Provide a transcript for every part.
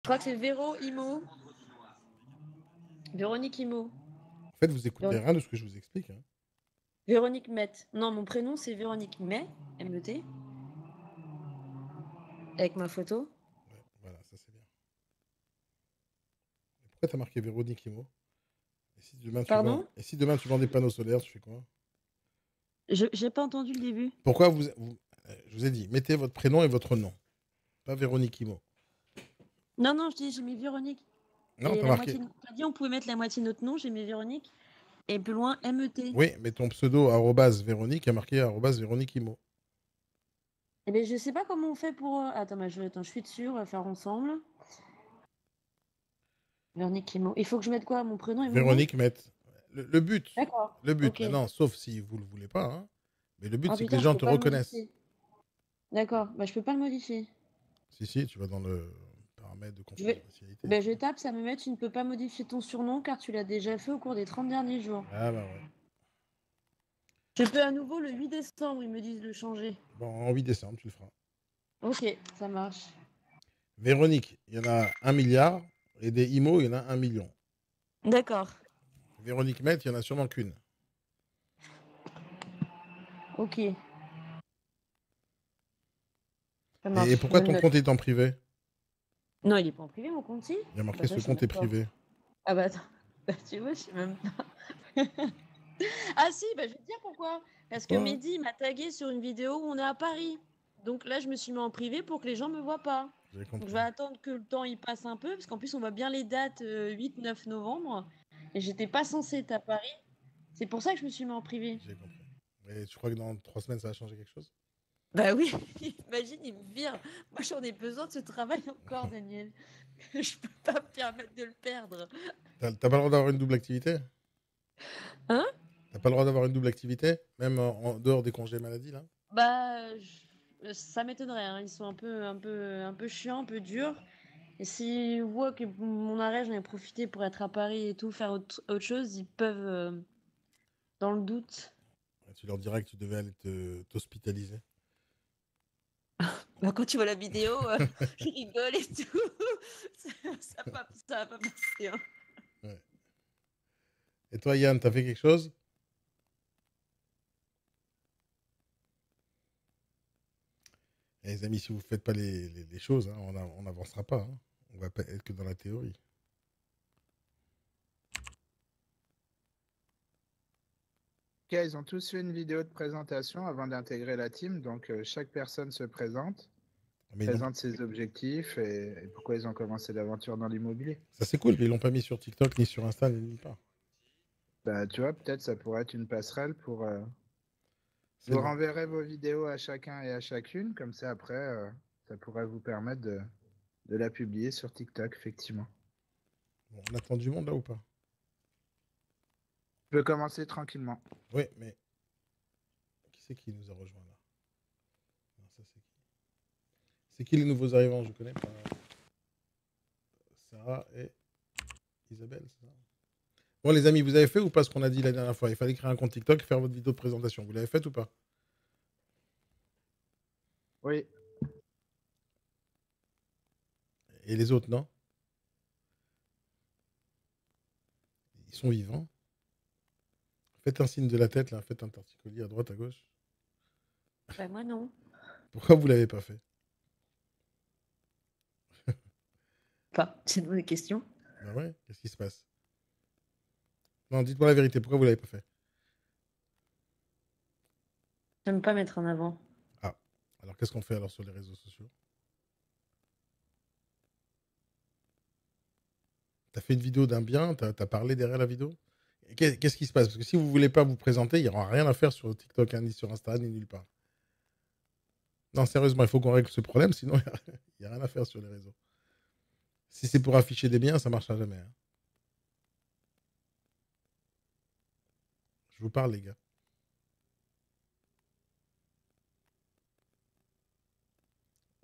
Je crois que c'est Véro Imo. Véronique Imo. En fait, vous écoutez rien de ce que je vous explique. Hein. Véronique Met. Non, mon prénom c'est Véronique Met, M-E-T. Avec ma photo. Ouais, voilà, ça c'est bien. Et pourquoi t'as marqué Véronique Imo? Pardon? Et si demain tu vends des panneaux solaires, tu fais quoi? J'ai pas entendu le début. Pourquoi je vous ai dit, mettez votre prénom et votre nom, pas Véronique Imo. Non, non, je dis j'ai mis Véronique. Non, Et t'as la marqué. moitié. T'as dit on pouvait mettre la moitié de notre nom, j'ai mis Véronique. Et plus loin, M-E-T. Oui, mais ton pseudo arrobase Véronique a marqué arrobase Véronique Imo. Eh bien, je sais pas comment on fait pour. Attends, je suis dessus, on va faire ensemble. Véronique Imo. Il faut que je mette quoi? Mon prénom et mon nom? Véronique met. Le but, D'accord. le but, Ok. maintenant, sauf si vous le voulez pas, hein, mais le but Oh c'est que les putain, je gens peux te pas le reconnaissent. modifier. D'accord. Bah, je peux pas le modifier. Si, tu vas dans le paramètre de Je vais. confidentialité et Ben, tout. je tape, ça me met, tu ne peux pas modifier ton surnom car tu l'as déjà fait au cours des 30 derniers jours. Ah bah ouais. Je peux à nouveau le 8 décembre, ils me disent de le changer. Bon, en 8 décembre, tu le feras. Ok, ça marche. Véronique, il y en a 1 milliard, et des Imo, il y en a 1 million. D'accord. Véronique Met, il y en a sûrement qu'une. Ok, ça Et marche. Je pourquoi me le ton note. compte est en privé? Non, il est pas en privé, mon compte, si? Il y a Bah marqué ça, ce je sais compte même est pas. privé. Ah bah attends. Bah tu vois, je sais même pas. Ah si, bah je vais te dire pourquoi. Parce que Pourquoi? Mehdi m'a tagué sur une vidéo où on est à Paris. Donc là, je me suis mis en privé pour que les gens me voient pas. J'ai Donc je compris. vais attendre que le temps il passe un peu, parce qu'en plus on voit bien les dates 8-9 novembre. Et j'étais pas censée être à Paris. C'est pour ça que je me suis mis en privé. J'ai compris. Et tu crois que dans 3 semaines, ça va changer quelque chose? Bah oui, imagine, il me vire. Moi j'en ai besoin de ce travail encore, Daniel. Je peux pas me permettre de le perdre. T'as pas le droit d'avoir une double activité? Hein? T'as pas le droit d'avoir une double activité? Même en dehors des congés maladie, là? Bah, ça m'étonnerait, hein. Ils sont un peu chiants, un peu durs. Et s'ils voient que mon arrêt, j'en ai profité pour être à Paris et tout, faire autre chose, ils peuvent, dans le doute. Ouais, tu leur diras que tu devais aller t'hospitaliser. Bah, quand tu vois la vidéo, je rigole et tout. Ça va pas passer, hein. Ouais. Et toi, Yann, t'as fait quelque chose? Et les amis, si vous ne faites pas les choses, hein, on n'avancera pas. Hein. On va pas être que dans la théorie. Ok, ils ont tous fait une vidéo de présentation avant d'intégrer la team. Donc, chaque personne se présente, Mais présente ses objectifs et pourquoi ils ont commencé l'aventure dans l'immobilier. ça, c'est cool. Mais ils l'ont pas mis sur TikTok, ni sur Insta, ni nulle part. Bah, tu vois, peut-être ça pourrait être une passerelle pour. C'est Vous bon. renverrez vos vidéos à chacun et à chacune. Comme ça, après, ça pourrait vous permettre de la publier sur TikTok, effectivement. Bon, on attend du monde là ou pas? Je peux commencer tranquillement. Oui, mais qui c'est qui nous a rejoint là? Non, ça, c'est qui? C'est qui les nouveaux arrivants? Je connais pas. Sarah et Isabelle, c'est ça? Bon, les amis, vous avez fait ou pas ce qu'on a dit la dernière fois? Il fallait créer un compte TikTok et faire votre vidéo de présentation. Vous l'avez fait ou pas? Oui, Et les autres, non? Ils sont vivants. Faites un signe de la tête, là. Faites un torticolis à droite, à gauche. Bah, moi, non. Pourquoi vous l'avez pas fait? Enfin, c'est une bonne question. Bah ouais, qu'est-ce qui se passe? Non, dites-moi la vérité. Pourquoi vous l'avez pas fait? J'aime pas mettre en avant. Ah, alors qu'est-ce qu'on fait alors sur les réseaux sociaux? T'as fait une vidéo d'un bien, t'as parlé derrière la vidéo? Qu'est-ce qui se passe? Parce que si vous voulez pas vous présenter, il n'y aura rien à faire sur TikTok, hein, ni sur Insta, ni nulle part. Non, sérieusement, il faut qu'on règle ce problème, sinon il n'y a rien à faire sur les réseaux. Si c'est pour afficher des biens, ça ne marchera jamais. Hein. Je vous parle, les gars.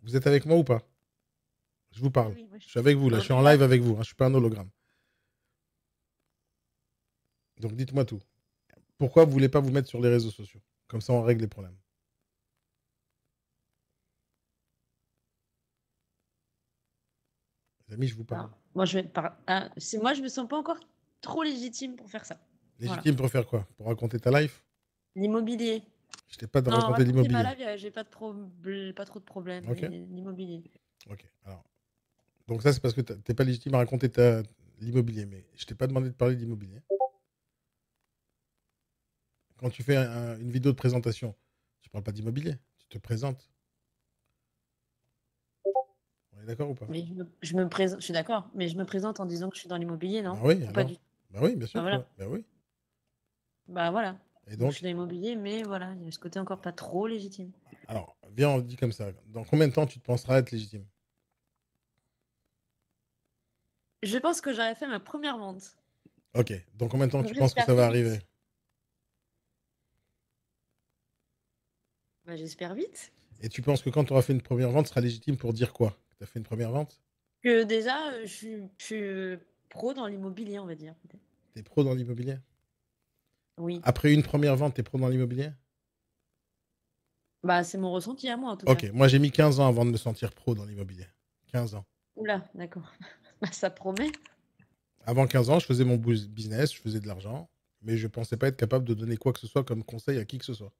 Vous êtes avec moi ou pas? Je vous parle. Oui, moi, Je suis avec vous, là. en Je suis en direct. live avec vous. Hein. Je ne suis pas un hologramme. Donc dites-moi tout. Pourquoi vous ne voulez pas vous mettre sur les réseaux sociaux? Comme ça, on règle les problèmes. Les amis, je vous parle. Alors, moi, moi, je me sens pas encore trop légitime pour faire ça. Légitime pour faire quoi? Pour raconter ta life? L'immobilier. Je t'ai pas de Non, raconter raconter ma l'immobilier. life, j'ai pas trop de problèmes. Ok. Mais l'immobilier. Ok. Alors, donc ça, c'est parce que t'es pas légitime à raconter l'immobilier. Mais je t'ai pas demandé de parler d'immobilier. Quand tu fais une vidéo de présentation, tu parles pas d'immobilier. Tu te présentes. On est d'accord ou pas? Mais je me présente, je suis d'accord, mais je me présente en disant que je suis dans l'immobilier, non? Bah oui, Ou pas alors. du tout. Bah oui, bien sûr. Bah voilà. Bah oui. Bah voilà. Et Donc je donc, suis dans l'immobilier, mais voilà, il y a ce côté encore pas trop légitime. alors, viens, on dit comme ça. Dans combien de temps tu te penseras être légitime? Je pense que j'aurais fait ma première vente. Ok. Dans combien de temps Donc tu penses que ça j'espère va vite. arriver? Bah, j'espère vite. Et tu penses que quand tu auras fait une première vente, ce sera légitime pour dire quoi? Que tu as fait une première vente? Que déjà, je suis pro dans l'immobilier, on va dire. Peut-être. Tu es pro dans l'immobilier? Oui. Après une première vente, tu es pro dans l'immobilier? Bah, c'est mon ressenti à moi, en tout Ok, cas. moi j'ai mis 15 ans avant de me sentir pro dans l'immobilier. 15 ans. Oula, d'accord. Bah, ça promet. Avant 15 ans, je faisais mon business, je faisais de l'argent, mais je pensais pas être capable de donner quoi que ce soit comme conseil à qui que ce soit.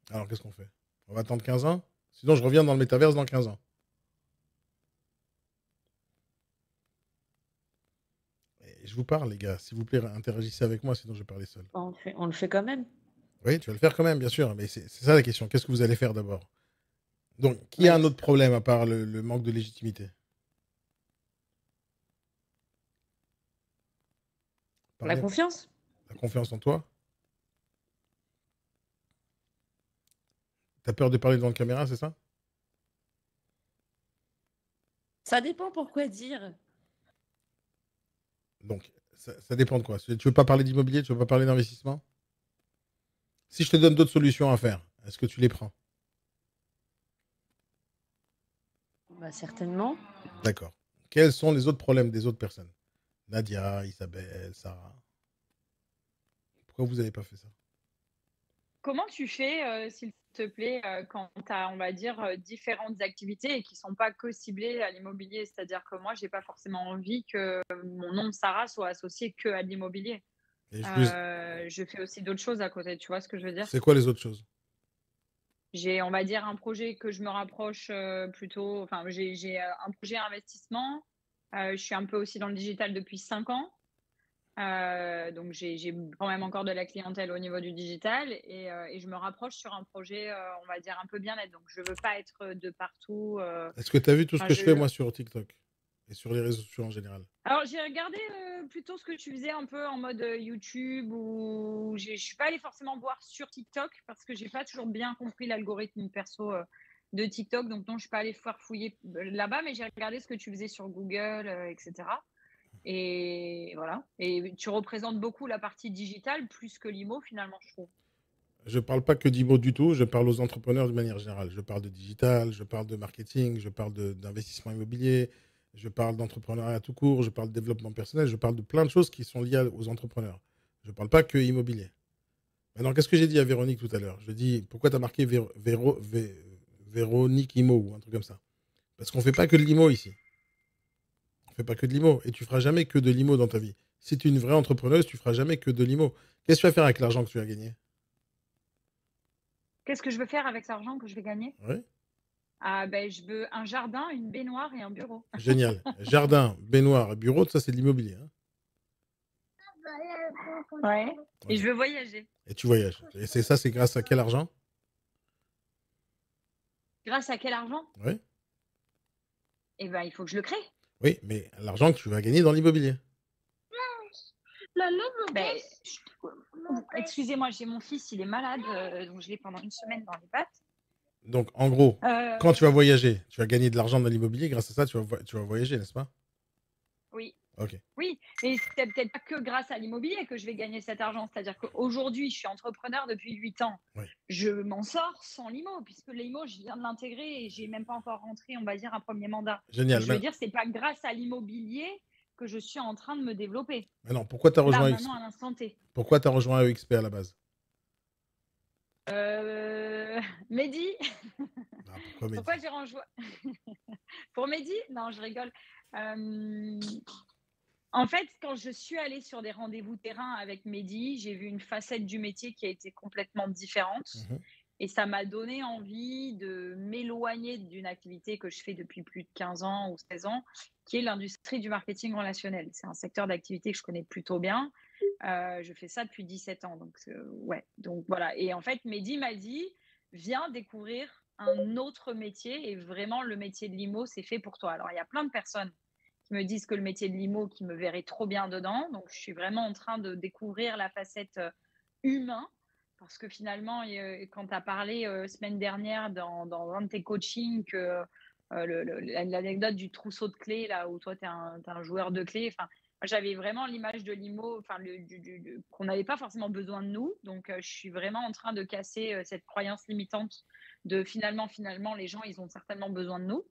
Alors qu'est-ce qu'on fait? On va attendre 15 ans? Sinon, je reviens dans le métaverse dans 15 ans. Et je vous parle, les gars. S'il vous plaît, interagissez avec moi, sinon je vais parler seul. Bah, on le fait quand même. Oui, tu vas le faire quand même, bien sûr, mais c'est ça la question. Qu'est-ce que vous allez faire d'abord? Donc, qui Ouais, a un autre problème à part le manque de légitimité? la Parlez. confiance. La confiance en toi? T'as peur de parler devant la caméra, c'est ça? Ça dépend pourquoi dire. Donc, ça dépend de quoi. Tu veux pas parler d'immobilier, tu veux pas parler d'investissement? Si je te donne d'autres solutions à faire, est-ce que tu les prends? Bah, certainement. D'accord. Quels sont les autres problèmes des autres personnes? Nadia, Isabelle, Sarah. Pourquoi vous n'avez pas fait ça? Comment tu fais, s'il te plaît, quand tu as, on va dire, différentes activités et qui sont pas que ciblées à l'immobilier? C'est-à-dire que moi, j'ai pas forcément envie que mon nom Sarah soit associé que à l'immobilier. Et Je fais aussi d'autres choses à côté, tu vois ce que je veux dire? c'est quoi les autres choses? J'ai, on va dire, un projet que je me rapproche, plutôt enfin, j'ai, un projet investissement. Je suis un peu aussi dans le digital depuis 5 ans. Donc j'ai quand même encore de la clientèle au niveau du digital et je me rapproche sur un projet, on va dire un peu bien-être. Donc je veux pas être de partout, Est-ce que tu as vu tout ce enfin que je fais moi sur TikTok et sur les réseaux sociaux en général? alors j'ai regardé, plutôt ce que tu faisais un peu en mode, YouTube ou je suis pas allée forcément voir sur TikTok parce que j'ai pas toujours bien compris l'algorithme perso, de TikTok. Donc non, je suis pas allée farfouiller, là-bas, mais j'ai regardé ce que tu faisais sur Google, et cetera. Et voilà. Et tu représentes beaucoup la partie digitale plus que l'IMO finalement, je trouve. Je parle pas que d'IMO du tout, je parle aux entrepreneurs de manière générale. Je parle de digital, je parle de marketing, je parle d'investissement immobilier, je parle d'entrepreneuriat tout court, je parle de développement personnel, je parle de plein de choses qui sont liées aux entrepreneurs. Je parle pas que immobilier. Maintenant, qu'est-ce que j'ai dit à Véronique tout à l'heure? Je dis, pourquoi tu as marqué Véronique Imo ou un truc comme ça? Parce qu'on fait pas que de l'IMO ici. On fait pas que de l'IMO. Et tu feras jamais que de l'IMO dans ta vie. Si tu es une vraie entrepreneuse, tu feras jamais que de l'IMO. Qu'est-ce que tu vas faire avec l'argent que tu as gagné? Qu'est-ce que je veux faire avec cet argent que je vais gagner? Oui. Ah ben, je veux un jardin, une baignoire et un bureau. Génial. Jardin, baignoire et bureau, ça c'est de l'immobilier. Hein. Ouais. Et Ouais. je veux voyager. Et tu voyages. Et c'est ça, c'est grâce à quel argent? Grâce à quel argent? Oui. Eh ben, il faut que je le crée. Oui, mais l'argent que tu vas gagner dans l'immobilier. Ben, excusez-moi, j'ai mon fils, il est malade, donc je l'ai pendant une semaine dans les pattes. Donc, en gros, Euh, quand tu vas voyager, tu vas gagner de l'argent dans l'immobilier. Grâce à ça, tu vas voyager, n'est-ce pas? Oui. Ok. Oui, mais c'est peut-être pas que grâce à l'immobilier que je vais gagner cet argent. C'est-à-dire qu'aujourd'hui, je suis entrepreneur depuis 8 ans. Oui. Je m'en sors sans l'IMO, puisque l'IMO, je viens de l'intégrer et j'ai même pas encore rentré, on va dire, un premier mandat. Génial. Donc, je veux dire, c'est pas grâce à l'immobilier que je suis en train de me développer. Mais non, pourquoi tu as rejoint Là, maintenant, à l'instant T. Pourquoi tu as rejoint AEXP à la base? Mehdi, Ah, pourquoi Mehdi? pourquoi j'ai rejoint pour Mehdi? Non, je rigole. Euh, En fait, quand je suis allée sur des rendez-vous terrain avec Mehdi, j'ai vu une facette du métier qui a été complètement différente. Mhm. Et ça m'a donné envie de m'éloigner d'une activité que je fais depuis plus de 15 ans ou 16 ans, qui est l'industrie du marketing relationnel. C'est un secteur d'activité que je connais plutôt bien. Je fais ça depuis 17 ans. Donc, ouais. Donc, voilà. Et en fait, Mehdi m'a dit, viens découvrir un autre métier. Et vraiment, le métier de l'IMO, c'est fait pour toi. Alors, il y a plein de personnes qui me disent que le métier de l'IMO, qui me verrait trop bien dedans. Donc, je suis vraiment en train de découvrir la facette humain. Parce que finalement, quand tu as parlé semaine dernière dans un de tes coachings que l'anecdote du trousseau de clés, là où toi, tu es, un joueur de clés, j'avais vraiment l'image de l'IMO, qu'on n'avait pas forcément besoin de nous. Donc, je suis vraiment en train de casser cette croyance limitante de finalement, les gens, ils ont certainement besoin de nous.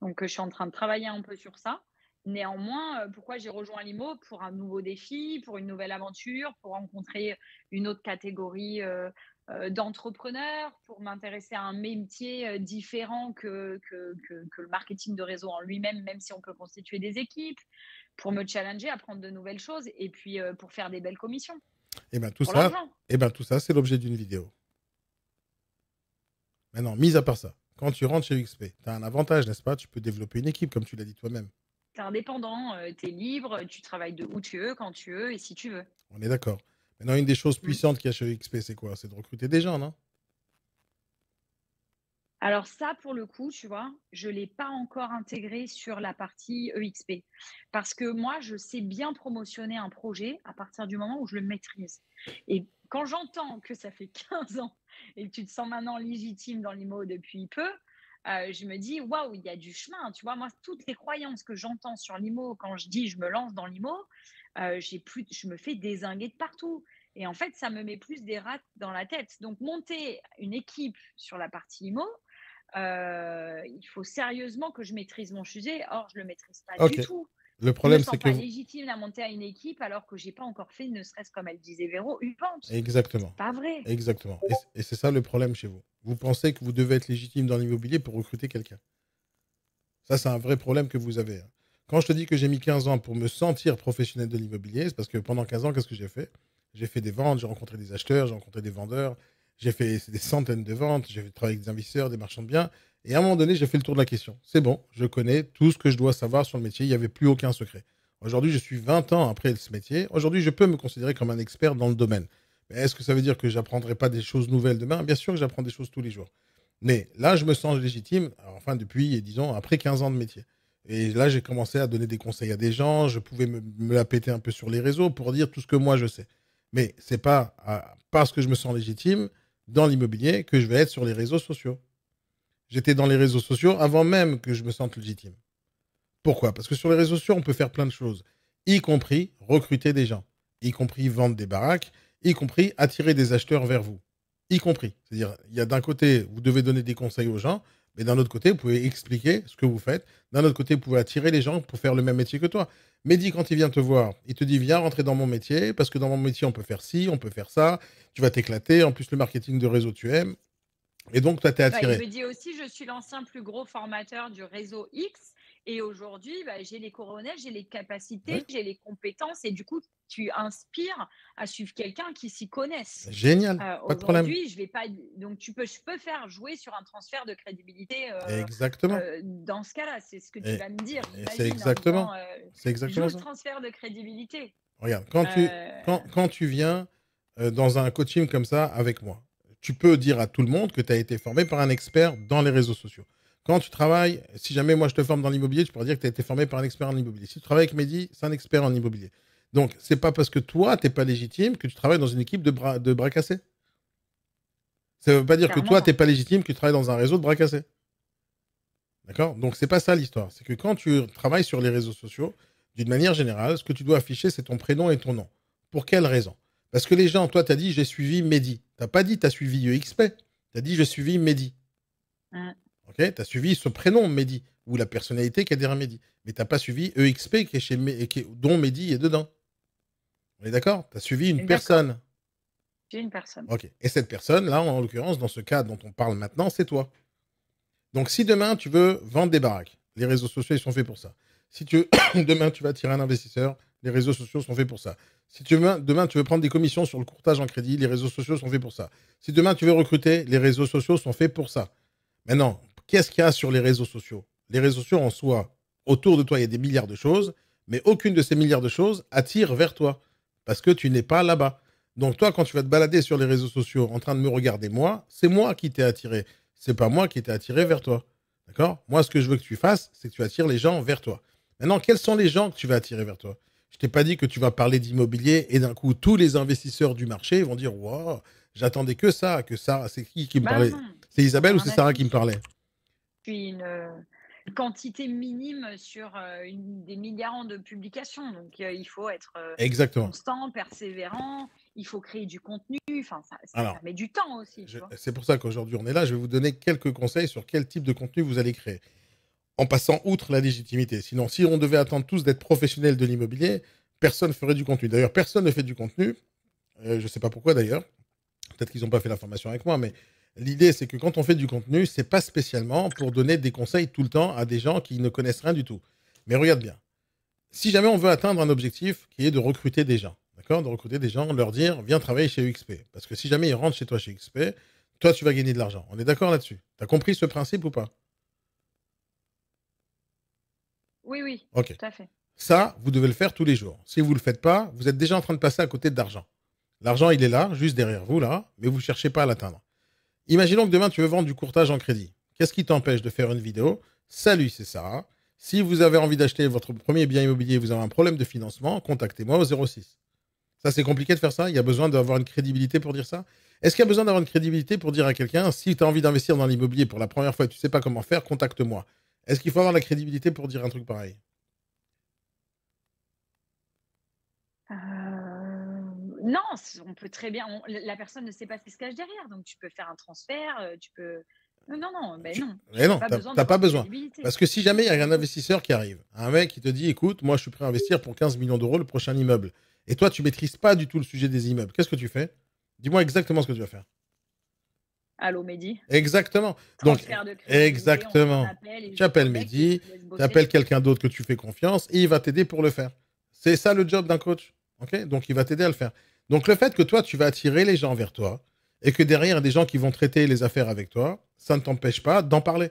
Donc, je suis en train de travailler un peu sur ça. Néanmoins, pourquoi j'ai rejoint l'IMO? Pour un nouveau défi, pour une nouvelle aventure, pour rencontrer une autre catégorie d'entrepreneurs, pour m'intéresser à un métier différent que le marketing de réseau en lui-même, même si on peut constituer des équipes, pour me challenger, apprendre de nouvelles choses et puis pour faire des belles commissions, Et bien pour l'argent. tout ça, c'est l'objet d'une vidéo. Maintenant, mis à part ça, quand tu rentres chez UXP, tu as un avantage, n'est-ce pas? Tu peux développer une équipe, comme tu l'as dit toi-même. Tu es indépendant, tu es libre, tu travailles de où tu veux, quand tu veux et si tu veux. On est d'accord. Maintenant, une des choses Mm. puissantes qu'il y a chez UXP, c'est quoi? C'est de recruter des gens, non? Alors ça, pour le coup, tu vois, je ne l'ai pas encore intégré sur la partie EXP. Parce que moi, je sais bien promotionner un projet à partir du moment où je le maîtrise. Et quand j'entends que ça fait 15 ans et que tu te sens maintenant légitime dans l'IMO depuis peu, je me dis, waouh, il y a du chemin. Tu vois, moi, toutes les croyances que j'entends sur l'IMO, quand je dis je me lance dans l'IMO, je me fais dézinguer de partout. Et en fait, ça me met plus des rats dans la tête. Donc, monter une équipe sur la partie IMO, il faut sérieusement que je maîtrise mon sujet. Or, je ne le maîtrise pas Ok. du tout. Le Je ne me problème, c'est sens que pas vous... légitime à monter à une équipe alors que je n'ai pas encore fait, ne serait-ce comme elle disait Véro, une pente. Exactement. C'est pas vrai. Exactement. Et c'est ça le problème chez vous. Vous pensez que vous devez être légitime dans l'immobilier pour recruter quelqu'un. Ça, c'est un vrai problème que vous avez. Hein. Quand je te dis que j'ai mis 15 ans pour me sentir professionnel de l'immobilier, c'est parce que pendant 15 ans, qu'est-ce que j'ai fait? J'ai fait des ventes, j'ai rencontré des acheteurs, j'ai rencontré des vendeurs, j'ai fait des centaines de ventes, j'ai travaillé avec des investisseurs, des marchands de biens. Et à un moment donné, j'ai fait le tour de la question. C'est bon, je connais tout ce que je dois savoir sur le métier, il n'y avait plus aucun secret. Aujourd'hui, je suis 20 ans après ce métier. Aujourd'hui, je peux me considérer comme un expert dans le domaine. Mais est-ce que ça veut dire que j'apprendrai pas des choses nouvelles demain? Bien sûr que j'apprends des choses tous les jours. Mais là, je me sens légitime, enfin depuis, disons, après 15 ans de métier. Et là, j'ai commencé à donner des conseils à des gens, je pouvais me la péter un peu sur les réseaux pour dire tout ce que moi je sais. Mais c'est pas parce que je me sens légitime dans l'immobilier que je vais être sur les réseaux sociaux. J'étais dans les réseaux sociaux avant même que je me sente légitime. Pourquoi? Parce que sur les réseaux sociaux, on peut faire plein de choses, y compris recruter des gens, y compris vendre des baraques, y compris attirer des acheteurs vers vous, y compris. C'est-à-dire, il y a d'un côté, vous devez donner des conseils aux gens, mais d'un autre côté, vous pouvez expliquer ce que vous faites. D'un autre côté, vous pouvez attirer les gens pour faire le même métier que toi. Mehdi, quand il vient te voir, il te dit, viens rentrer dans mon métier, parce que dans mon métier, on peut faire ci, on peut faire ça, tu vas t'éclater. En plus, le marketing de réseau, tu aimes. Et donc, toi, t'es Ouais, il attiré. me dit aussi, je suis l'ancien plus gros formateur du réseau X. Et aujourd'hui, j'ai les coronets, j'ai les capacités, Ouais, j'ai les compétences. Et du coup, tu inspires à suivre quelqu'un qui s'y connaisse. génial, pas de problème. Aujourd'hui, je vais pas. Donc, je peux faire jouer sur un transfert de crédibilité Exactement. dans ce cas-là. C'est ce que tu Et, vas me dire, et c'est j'imagine, en exactement, disant c'est joue exactement le ça. transfert de crédibilité. Regarde, Euh, quand tu viens dans un coaching comme ça avec moi, tu peux dire à tout le monde que tu as été formé par un expert dans les réseaux sociaux. Quand tu travailles, si jamais moi je te forme dans l'immobilier, tu pourras dire que tu as été formé par un expert en immobilier. Si tu travailles avec Mehdi, c'est un expert en immobilier. Donc, c'est pas parce que toi, tu n'es pas légitime que tu travailles dans une équipe de bras cassés. Ça ne veut pas dire que Clairement toi, tu pas. n'es pas légitime que tu travailles dans un réseau de bras cassés. D'accord? Donc, c'est pas ça l'histoire. C'est que quand tu travailles sur les réseaux sociaux, d'une manière générale, ce que tu dois afficher, c'est ton prénom et ton nom. Pour quelle raison? Parce que les gens, toi, tu as dit j'ai suivi Mehdi. Tu n'as pas dit tu as suivi EXP. Tu as dit j'ai suivi Mehdi. Hein. Ok? Tu as suivi ce prénom Mehdi ou la personnalité qui est derrière Mehdi. Mais tu n'as pas suivi EXP qui est chez dont Mehdi est dedans. On est d'accord? Tu as suivi une D'accord. personne. J'ai une personne. Ok. Et cette personne, là, en l'occurrence, dans ce cas dont on parle maintenant, c'est toi. Donc, si demain, tu veux vendre des baraques, les réseaux sociaux, ils sont faits pour ça. Si demain, tu vas attirer un investisseur, les réseaux sociaux sont faits pour ça. Si demain, tu veux prendre des commissions sur le courtage en crédit, les réseaux sociaux sont faits pour ça. Si demain, tu veux recruter, les réseaux sociaux sont faits pour ça. Maintenant, qu'est-ce qu'il y a sur les réseaux sociaux? Les réseaux sociaux en soi, autour de toi, il y a des milliards de choses, mais aucune de ces milliards de choses attire vers toi, parce que tu n'es pas là-bas. Donc toi, quand tu vas te balader sur les réseaux sociaux en train de me regarder moi, c'est moi qui t'ai attiré. C'est pas moi qui t'ai attiré vers toi. D'accord? Moi, ce que je veux que tu fasses, c'est que tu attires les gens vers toi. Maintenant, quels sont les gens que tu vas attirer vers toi? Je t'ai pas dit que tu vas parler d'immobilier et d'un coup, tous les investisseurs du marché vont dire, wow, j'attendais que ça, que ça. C'est qui me Bah parlait? non, C'est Isabelle ou rien c'est à Sarah qui me foutre. parlait? Puis une quantité minime sur des milliards de publications. Donc, il faut être Exactement. constant, persévérant. Il faut créer du contenu. Enfin, ça Alors, met du temps aussi, tu vois. c'est pour ça qu'aujourd'hui, on est là. Je vais vous donner quelques conseils sur quel type de contenu vous allez créer, en passant outre la légitimité. Sinon, si on devait attendre tous d'être professionnels de l'immobilier, personne ne ferait du contenu. D'ailleurs, personne ne fait du contenu. Je ne sais pas pourquoi, d'ailleurs. Peut-être qu'ils n'ont pas fait la formation avec moi, mais l'idée, c'est que quand on fait du contenu, c'est pas spécialement pour donner des conseils tout le temps à des gens qui ne connaissent rien du tout. Mais regarde bien. Si jamais on veut atteindre un objectif qui est de recruter des gens, d'accord, de recruter des gens, leur dire, viens travailler chez UXP. Parce que si jamais ils rentrent chez toi chez UXP, toi, tu vas gagner de l'argent. On est d'accord là-dessus? Tu as compris ce principe ou pas? Oui, Ok. tout à fait. Ça, vous devez le faire tous les jours. Si vous ne le faites pas, vous êtes déjà en train de passer à côté d'argent. L'argent, il est là, juste derrière vous, là, mais vous ne cherchez pas à l'atteindre. Imaginons que demain, tu veux vendre du courtage en crédit. Qu'est-ce qui t'empêche de faire une vidéo? Salut, c'est Sarah. Si vous avez envie d'acheter votre premier bien immobilier et vous avez un problème de financement, contactez-moi au 06. Ça, c'est compliqué de faire ça? Il y a besoin d'avoir une crédibilité pour dire ça? Est-ce qu'il y a besoin d'avoir une crédibilité pour dire à quelqu'un, si tu as envie d'investir dans l'immobilier pour la première fois et tu ne sais pas comment faire, contacte-moi? Est-ce qu'il faut avoir la crédibilité pour dire un truc pareil? Non, on peut très bien. La personne ne sait pas ce qui se cache derrière, donc tu peux faire un transfert, tu peux. Non, ben non. Mais non, Pas besoin t'as pas d'avoir de besoin. crédibilité. Parce que si jamais il y a un investisseur qui arrive, un mec qui te dit, écoute, moi je suis prêt à investir pour 15 millions d'euros le prochain immeuble, et toi tu maîtrises pas du tout le sujet des immeubles, qu'est-ce que tu fais? Dis-moi exactement ce que tu vas faire. Allô, Mehdi. Exactement. Donc, Transfert de crédibilité, exactement. on appelle et Tu appelles le mec, Mehdi, tu le laisses tu bosser. appelles quelqu'un d'autre que tu fais confiance et il va t'aider pour le faire. C'est ça le job d'un coach. Ok? Donc, il va t'aider à le faire. Donc, le fait que toi, tu vas attirer les gens vers toi et que derrière, il y a des gens qui vont traiter les affaires avec toi, ça ne t'empêche pas d'en parler.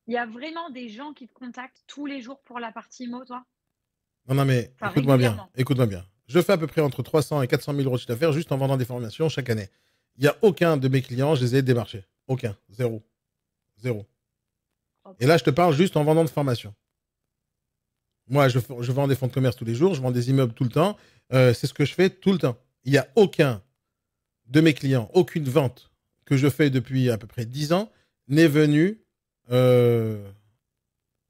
Il y a vraiment des gens qui te contactent tous les jours pour la partie IMO, toi? Non, mais Enfin, écoute-moi bien. régulièrement. Écoute-moi bien. Je fais à peu près entre 300 et 400 000 euros de chiffre d'affaires juste en vendant des formations chaque année. Il n'y a aucun de mes clients, je les ai démarchés. Aucun. Zéro. Zéro. Et là, je te parle juste en vendant de formation. Moi, je vends des fonds de commerce tous les jours, je vends des immeubles tout le temps. C'est ce que je fais tout le temps. Il n'y a aucun de mes clients, aucune vente que je fais depuis à peu près 10 ans n'est venue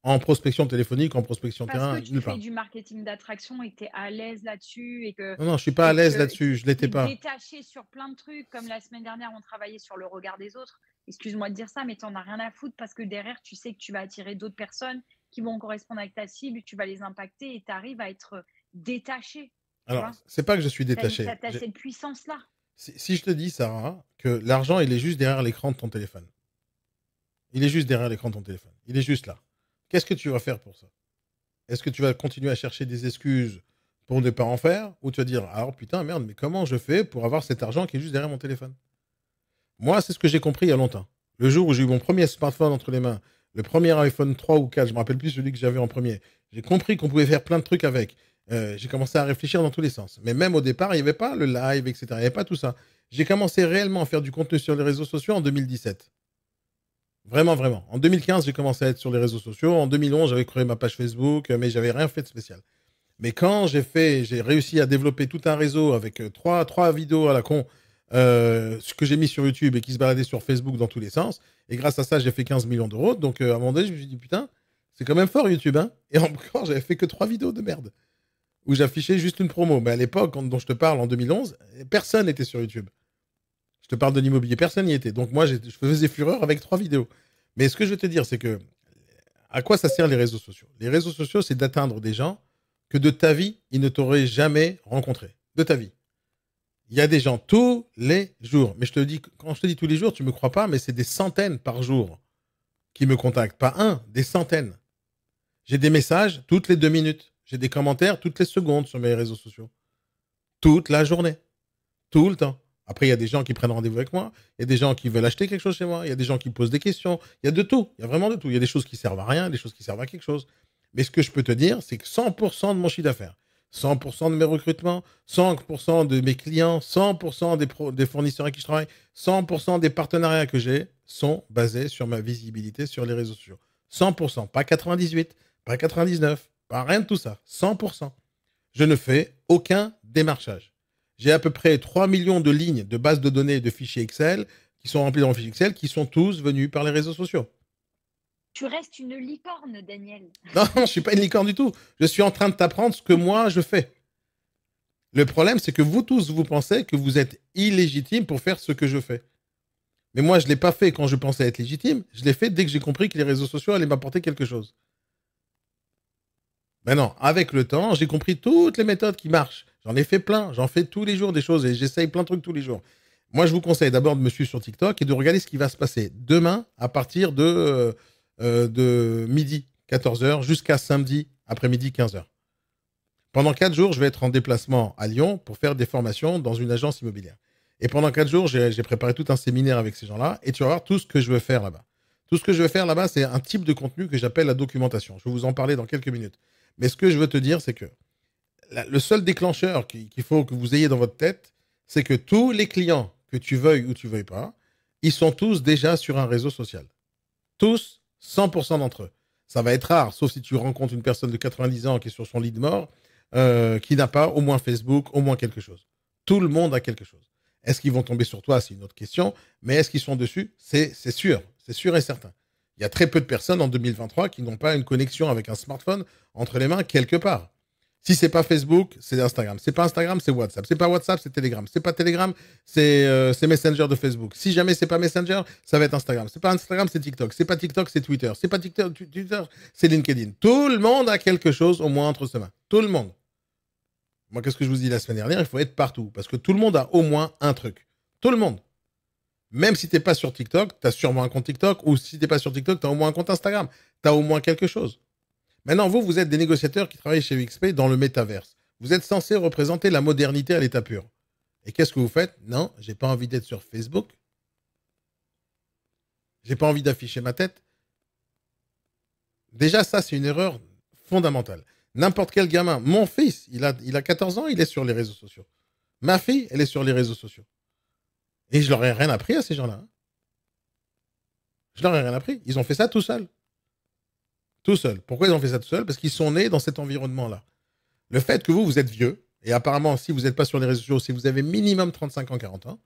en prospection téléphonique, en prospection terrain, Parce que tu nulle fais part. du marketing d'attraction et que tu es à l'aise là-dessus et que Non, non, je suis pas à l'aise là-dessus, je tu l'étais es pas. détaché sur plein de trucs. Comme la semaine dernière, on travaillait sur le regard des autres. Excuse-moi de dire ça, mais tu n'en as rien à foutre parce que derrière, tu sais que tu vas attirer d'autres personnes qui vont correspondre avec ta cible, tu vas les impacter et tu arrives à être détaché. Alors, c'est pas que je suis détaché. Tu as cette puissance-là. Si je te dis, Sarah, que l'argent, il est juste derrière l'écran de ton téléphone. Il est juste derrière l'écran de ton téléphone. Il est juste là. Qu'est-ce que tu vas faire pour ça? Est-ce que tu vas continuer à chercher des excuses pour ne pas en faire? Ou tu vas dire, alors putain, merde, mais comment je fais pour avoir cet argent qui est juste derrière mon téléphone? Moi, c'est ce que j'ai compris il y a longtemps. Le jour où j'ai eu mon premier smartphone entre les mains, le premier iPhone 3 ou 4, je ne me rappelle plus celui que j'avais en premier, j'ai compris qu'on pouvait faire plein de trucs avec. J'ai commencé à réfléchir dans tous les sens. Mais même au départ, il n'y avait pas le live, etc. Il n'y avait pas tout ça. J'ai commencé réellement à faire du contenu sur les réseaux sociaux en 2017. Vraiment, vraiment. En 2015, j'ai commencé à être sur les réseaux sociaux. En 2011, j'avais créé ma page Facebook, mais j'avais rien fait de spécial. Mais quand j'ai réussi à développer tout un réseau avec trois vidéos à la con, ce que j'ai mis sur YouTube et qui se baladaient sur Facebook dans tous les sens. Et grâce à ça, j'ai fait 15 millions d'euros. Donc, à un moment donné, je me suis dit, putain, c'est quand même fort YouTube, hein. Et encore, j'avais fait que 3 vidéos de merde où j'affichais juste une promo. Mais à l'époque, dont je te parle, en 2011, personne n'était sur YouTube. Je te parle de l'immobilier, personne n'y était. Donc moi, je faisais fureur avec 3 vidéos. Mais ce que je veux te dire, c'est que à quoi ça sert les réseaux sociaux? Les réseaux sociaux, c'est d'atteindre des gens que de ta vie, ils ne t'auraient jamais rencontrés. De ta vie. Il y a des gens tous les jours. Mais quand je te dis tous les jours, tu me crois pas, mais c'est des centaines par jour qui me contactent. Pas un, des centaines. J'ai des messages toutes les 2 minutes. J'ai des commentaires toutes les secondes sur mes réseaux sociaux. Toute la journée. Tout le temps. Après, il y a des gens qui prennent rendez-vous avec moi. Il y a des gens qui veulent acheter quelque chose chez moi. Il y a des gens qui posent des questions. Il y a de tout. Il y a vraiment de tout. Il y a des choses qui servent à rien, des choses qui servent à quelque chose. Mais ce que je peux te dire, c'est que 100% de mon chiffre d'affaires, 100% de mes recrutements, 100% de mes clients, 100% des fournisseurs avec qui je travaille, 100% des partenariats que j'ai sont basés sur ma visibilité sur les réseaux sociaux. 100%, pas 98, pas 99, pas rien de tout ça. 100%. Je ne fais aucun démarchage. J'ai à peu près 3 millions de lignes de bases de données de fichiers Excel qui sont remplis dans le fichier Excel qui sont tous venus par les réseaux sociaux. Tu restes une licorne, Daniel. Non, je ne suis pas une licorne du tout. Je suis en train de t'apprendre ce que moi je fais. Le problème, c'est que vous tous, vous pensez que vous êtes illégitime pour faire ce que je fais. Mais moi, je ne l'ai pas fait quand je pensais être légitime. Je l'ai fait dès que j'ai compris que les réseaux sociaux allaient m'apporter quelque chose. Maintenant, avec le temps, j'ai compris toutes les méthodes qui marchent. J'en ai fait plein. J'en fais tous les jours des choses et j'essaye plein de trucs tous les jours. Moi, je vous conseille d'abord de me suivre sur TikTok et de regarder ce qui va se passer demain à partir de midi, 14h, jusqu'à samedi, après-midi, 15h. Pendant 4 jours, je vais être en déplacement à Lyon pour faire des formations dans une agence immobilière. Et pendant 4 jours, j'ai préparé tout un séminaire avec ces gens-là et tu vas voir tout ce que je veux faire là-bas. Tout ce que je veux faire là-bas, c'est un type de contenu que j'appelle la documentation. Je vais vous en parler dans quelques minutes. Mais ce que je veux te dire, c'est que le seul déclencheur qu'il faut que vous ayez dans votre tête, c'est que tous les clients, que tu veuilles ou tu veuilles pas, ils sont tous déjà sur un réseau social. Tous, 100% d'entre eux. Ça va être rare, sauf si tu rencontres une personne de 90 ans qui est sur son lit de mort, qui n'a pas au moins Facebook, au moins quelque chose. Tout le monde a quelque chose. Est-ce qu'ils vont tomber sur toi? C'est une autre question. Mais est-ce qu'ils sont dessus? C'est sûr. C'est sûr et certain. Il y a très peu de personnes en 2023 qui n'ont pas une connexion avec un smartphone entre les mains quelque part. Si c'est pas Facebook, c'est Instagram. C'est pas Instagram, c'est WhatsApp. C'est pas WhatsApp, c'est Telegram. C'est pas Telegram, c'est Messenger de Facebook. Si jamais c'est pas Messenger, ça va être Instagram. C'est pas Instagram, c'est TikTok. C'est pas TikTok, c'est Twitter. C'est pas TikTok, Twitter, c'est LinkedIn. Tout le monde a quelque chose au moins entre ses mains. Tout le monde. Moi, qu'est-ce que je vous dis la semaine dernière? Il faut être partout parce que tout le monde a au moins un truc. Tout le monde. Même si t'es pas sur TikTok, t'as sûrement un compte TikTok, ou si t'es pas sur TikTok, t'as au moins un compte Instagram. T'as au moins quelque chose. Maintenant, vous êtes des négociateurs qui travaillent chez XP dans le métaverse. Vous êtes censés représenter la modernité à l'état pur. Et qu'est-ce que vous faites? Non, j'ai pas envie d'être sur Facebook. J'ai pas envie d'afficher ma tête. Déjà, ça, c'est une erreur fondamentale. N'importe quel gamin, mon fils, il a 14 ans, il est sur les réseaux sociaux. Ma fille, elle est sur les réseaux sociaux. Et je leur ai rien appris à ces gens-là. Je leur ai rien appris. Ils ont fait ça tout seuls. Tout seuls. Pourquoi ils ont fait ça tout seuls? Parce qu'ils sont nés dans cet environnement-là. Le fait que vous êtes vieux, et apparemment, si vous n'êtes pas sur les réseaux sociaux, si vous avez minimum 35 ans, 40 ans,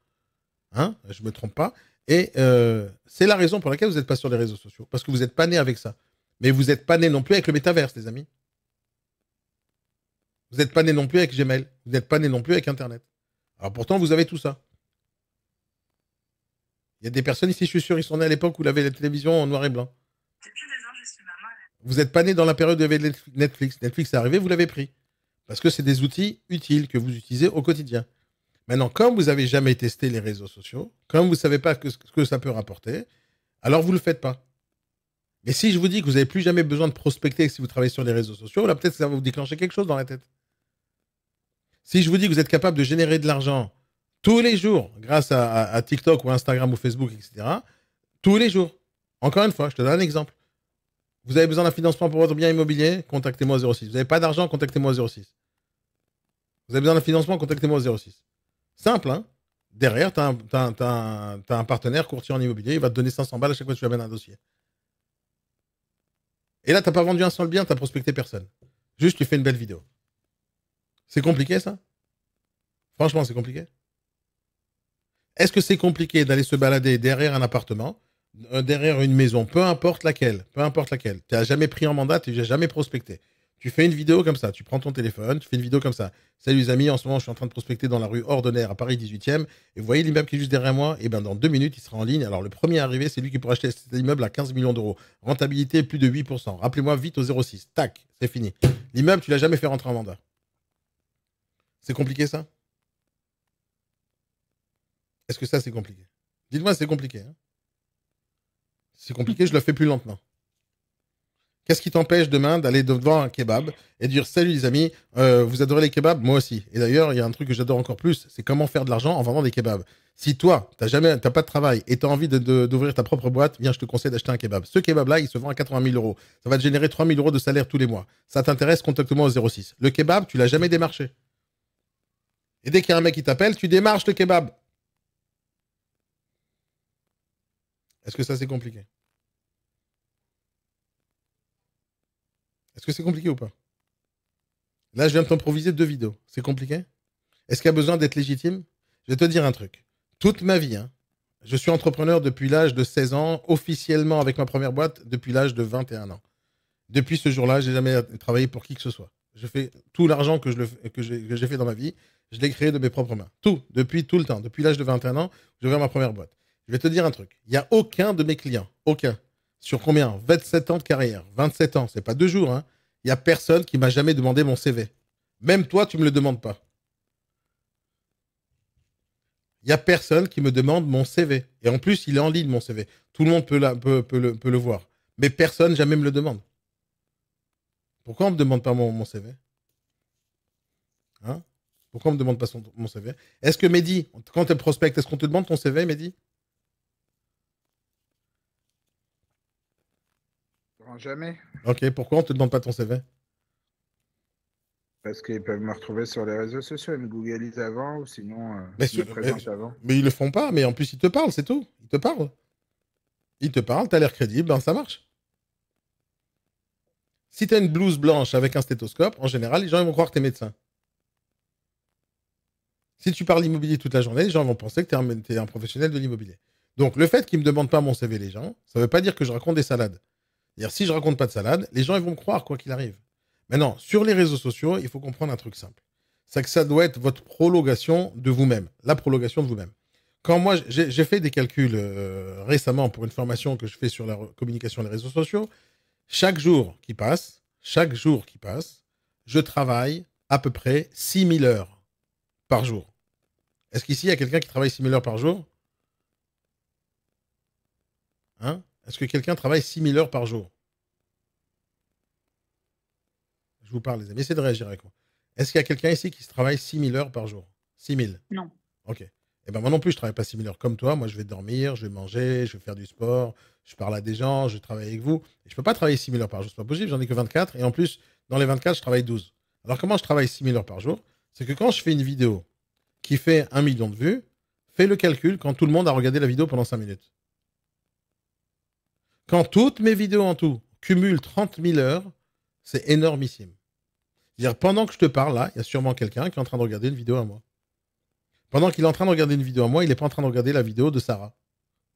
hein, je ne me trompe pas, et c'est la raison pour laquelle vous n'êtes pas sur les réseaux sociaux. Parce que vous n'êtes pas né avec ça. Mais vous n'êtes pas né non plus avec le métaverse, les amis. Vous n'êtes pas né non plus avec Gmail. Vous n'êtes pas né non plus avec Internet. Alors pourtant, vous avez tout ça. Il y a des personnes ici, je suis sûr, ils sont nés à l'époque où il y avait la télévision en noir et blanc. Depuis 2 ans, je suis maman. Vous n'êtes pas né dans la période où il y avait Netflix. Netflix est arrivé, vous l'avez pris. Parce que c'est des outils utiles que vous utilisez au quotidien. Maintenant, comme vous n'avez jamais testé les réseaux sociaux, comme vous ne savez pas ce que ça peut rapporter, alors vous ne le faites pas. Mais si je vous dis que vous n'avez plus jamais besoin de prospecter si vous travaillez sur les réseaux sociaux, là peut-être que ça va vous déclencher quelque chose dans la tête. Si je vous dis que vous êtes capable de générer de l'argent tous les jours grâce à TikTok ou Instagram ou Facebook, etc., tous les jours. Encore une fois, je te donne un exemple. Vous avez besoin d'un financement pour votre bien immobilier, contactez-moi au 06. Vous n'avez pas d'argent, contactez-moi au 06. Vous avez besoin d'un financement, contactez-moi au 06. Simple, hein? Derrière, tu as un partenaire courtier en immobilier, il va te donner 500 balles à chaque fois que tu amènes un dossier. Et là, tu n'as pas vendu un seul bien, tu n'as prospecté personne. Juste, tu fais une belle vidéo. C'est compliqué, ça? Franchement, c'est compliqué. Est-ce que c'est compliqué d'aller se balader derrière un appartement, derrière une maison, peu importe laquelle, tu n'as jamais pris en mandat, tu n'as jamais prospecté. Tu fais une vidéo comme ça, tu prends ton téléphone, tu fais une vidéo comme ça. Salut les amis, en ce moment, je suis en train de prospecter dans la rue Ordonnaire à Paris 18e. Et vous voyez l'immeuble qui est juste derrière moi? Et bien, dans 2 minutes, il sera en ligne. Alors, le premier arrivé, c'est lui qui pourra acheter cet immeuble à 15 millions d'euros. Rentabilité, plus de 8%. Rappelez-moi vite au 06. Tac, c'est fini. L'immeuble, tu l'as jamais fait rentrer en mandat. C'est compliqué, ça? Est-ce que ça, c'est compliqué? Dites-moi, c'est compliqué. Hein. C'est compliqué, je le fais plus lentement. Qu'est-ce qui t'empêche demain d'aller devant un kebab et de dire salut les amis, vous adorez les kebabs, moi aussi. Et d'ailleurs, il y a un truc que j'adore encore plus, c'est comment faire de l'argent en vendant des kebabs. Si toi, t'as pas de travail et t'as envie d'ouvrir ta propre boîte, viens, je te conseille d'acheter un kebab. Ce kebab-là, il se vend à 80 000 euros. Ça va te générer 3 000 euros de salaire tous les mois. Ça t'intéresse, contacte-moi au 06. Le kebab, tu l'as jamais démarché. Et dès qu'il y a un mec qui t'appelle, tu démarches le kebab. Est-ce que ça, c'est compliqué? Est-ce que c'est compliqué ou pas? Là, je viens de t'improviser 2 vidéos. C'est compliqué? Est-ce qu'il y a besoin d'être légitime? Je vais te dire un truc. Toute ma vie, hein, je suis entrepreneur depuis l'âge de 16 ans, officiellement avec ma première boîte depuis l'âge de 21 ans. Depuis ce jour-là, j'ai jamais travaillé pour qui que ce soit. Je fais tout l'argent que j'ai fait dans ma vie, je l'ai créé de mes propres mains. Tout, depuis tout le temps. Depuis l'âge de 21 ans, j'ai ouvert ma première boîte. Je vais te dire un truc. Il n'y a aucun de mes clients, aucun, sur combien? 27 ans de carrière, 27 ans, c'est pas 2 jours, hein. Il n'y a personne qui m'a jamais demandé mon CV. Même toi, tu me le demandes pas. Il n'y a personne qui me demande mon CV. Et en plus, il est en ligne, mon CV. Tout le monde peut le voir. Mais personne jamais me le demande. Pourquoi on ne me demande pas mon CV? Hein? Pourquoi on ne me demande pas mon CV? Est-ce que Mehdi, quand tu es prospect, est-ce qu'on te demande ton CV, Mehdi? Jamais. Ok, pourquoi on ne te demande pas ton CV? Parce qu'ils peuvent me retrouver sur les réseaux sociaux. Ils me googlalisent avant ou sinon mais, ils me présentent avant. Mais ils le font pas, mais en plus ils te parlent, c'est tout. Ils te parlent. Ils te parlent, t'as l'air crédible, ben ça marche. Si t'as une blouse blanche avec un stéthoscope, en général, les gens ils vont croire que t'es médecin. Si tu parles immobilier toute la journée, les gens vont penser que t'es un professionnel de l'immobilier. Donc le fait qu'ils me demandent pas mon CV, les gens, ça veut pas dire que je raconte des salades. C'est-à-dire, si je raconte pas de salade, les gens ils vont me croire quoi qu'il arrive. Maintenant, sur les réseaux sociaux, il faut comprendre un truc simple. C'est que ça doit être votre prolongation de vous-même. La prolongation de vous-même. Quand moi, j'ai fait des calculs récemment pour une formation que je fais sur la communication et les réseaux sociaux, chaque jour qui passe, je travaille à peu près 6000 heures par jour. Est-ce qu'ici, il y a quelqu'un qui travaille 6000 heures par jour? Hein? Est-ce que quelqu'un travaille 6000 heures par jour? Je vous parle, les amis. Essayez de réagir avec moi. Est-ce qu'il y a quelqu'un ici qui se travaille 6000 heures par jour? 6000? Non. Ok. Eh ben moi non plus, je travaille pas 6000 heures comme toi. Moi, je vais dormir, je vais manger, je vais faire du sport, je parle à des gens, je travaille avec vous. Et je peux pas travailler 6000 heures par jour. C'est pas possible, j'en ai que 24. Et en plus, dans les 24, je travaille 12. Alors, comment je travaille 6000 heures par jour? C'est que quand je fais une vidéo qui fait 1 million de vues, fais le calcul quand tout le monde a regardé la vidéo pendant 5 minutes. Quand toutes mes vidéos en tout cumulent 30 000 heures, c'est énormissime. C'est-à-dire, pendant que je te parle là, il y a sûrement quelqu'un qui est en train de regarder une vidéo à moi. Pendant qu'il est en train de regarder une vidéo à moi, il n'est pas en train de regarder la vidéo de Sarah.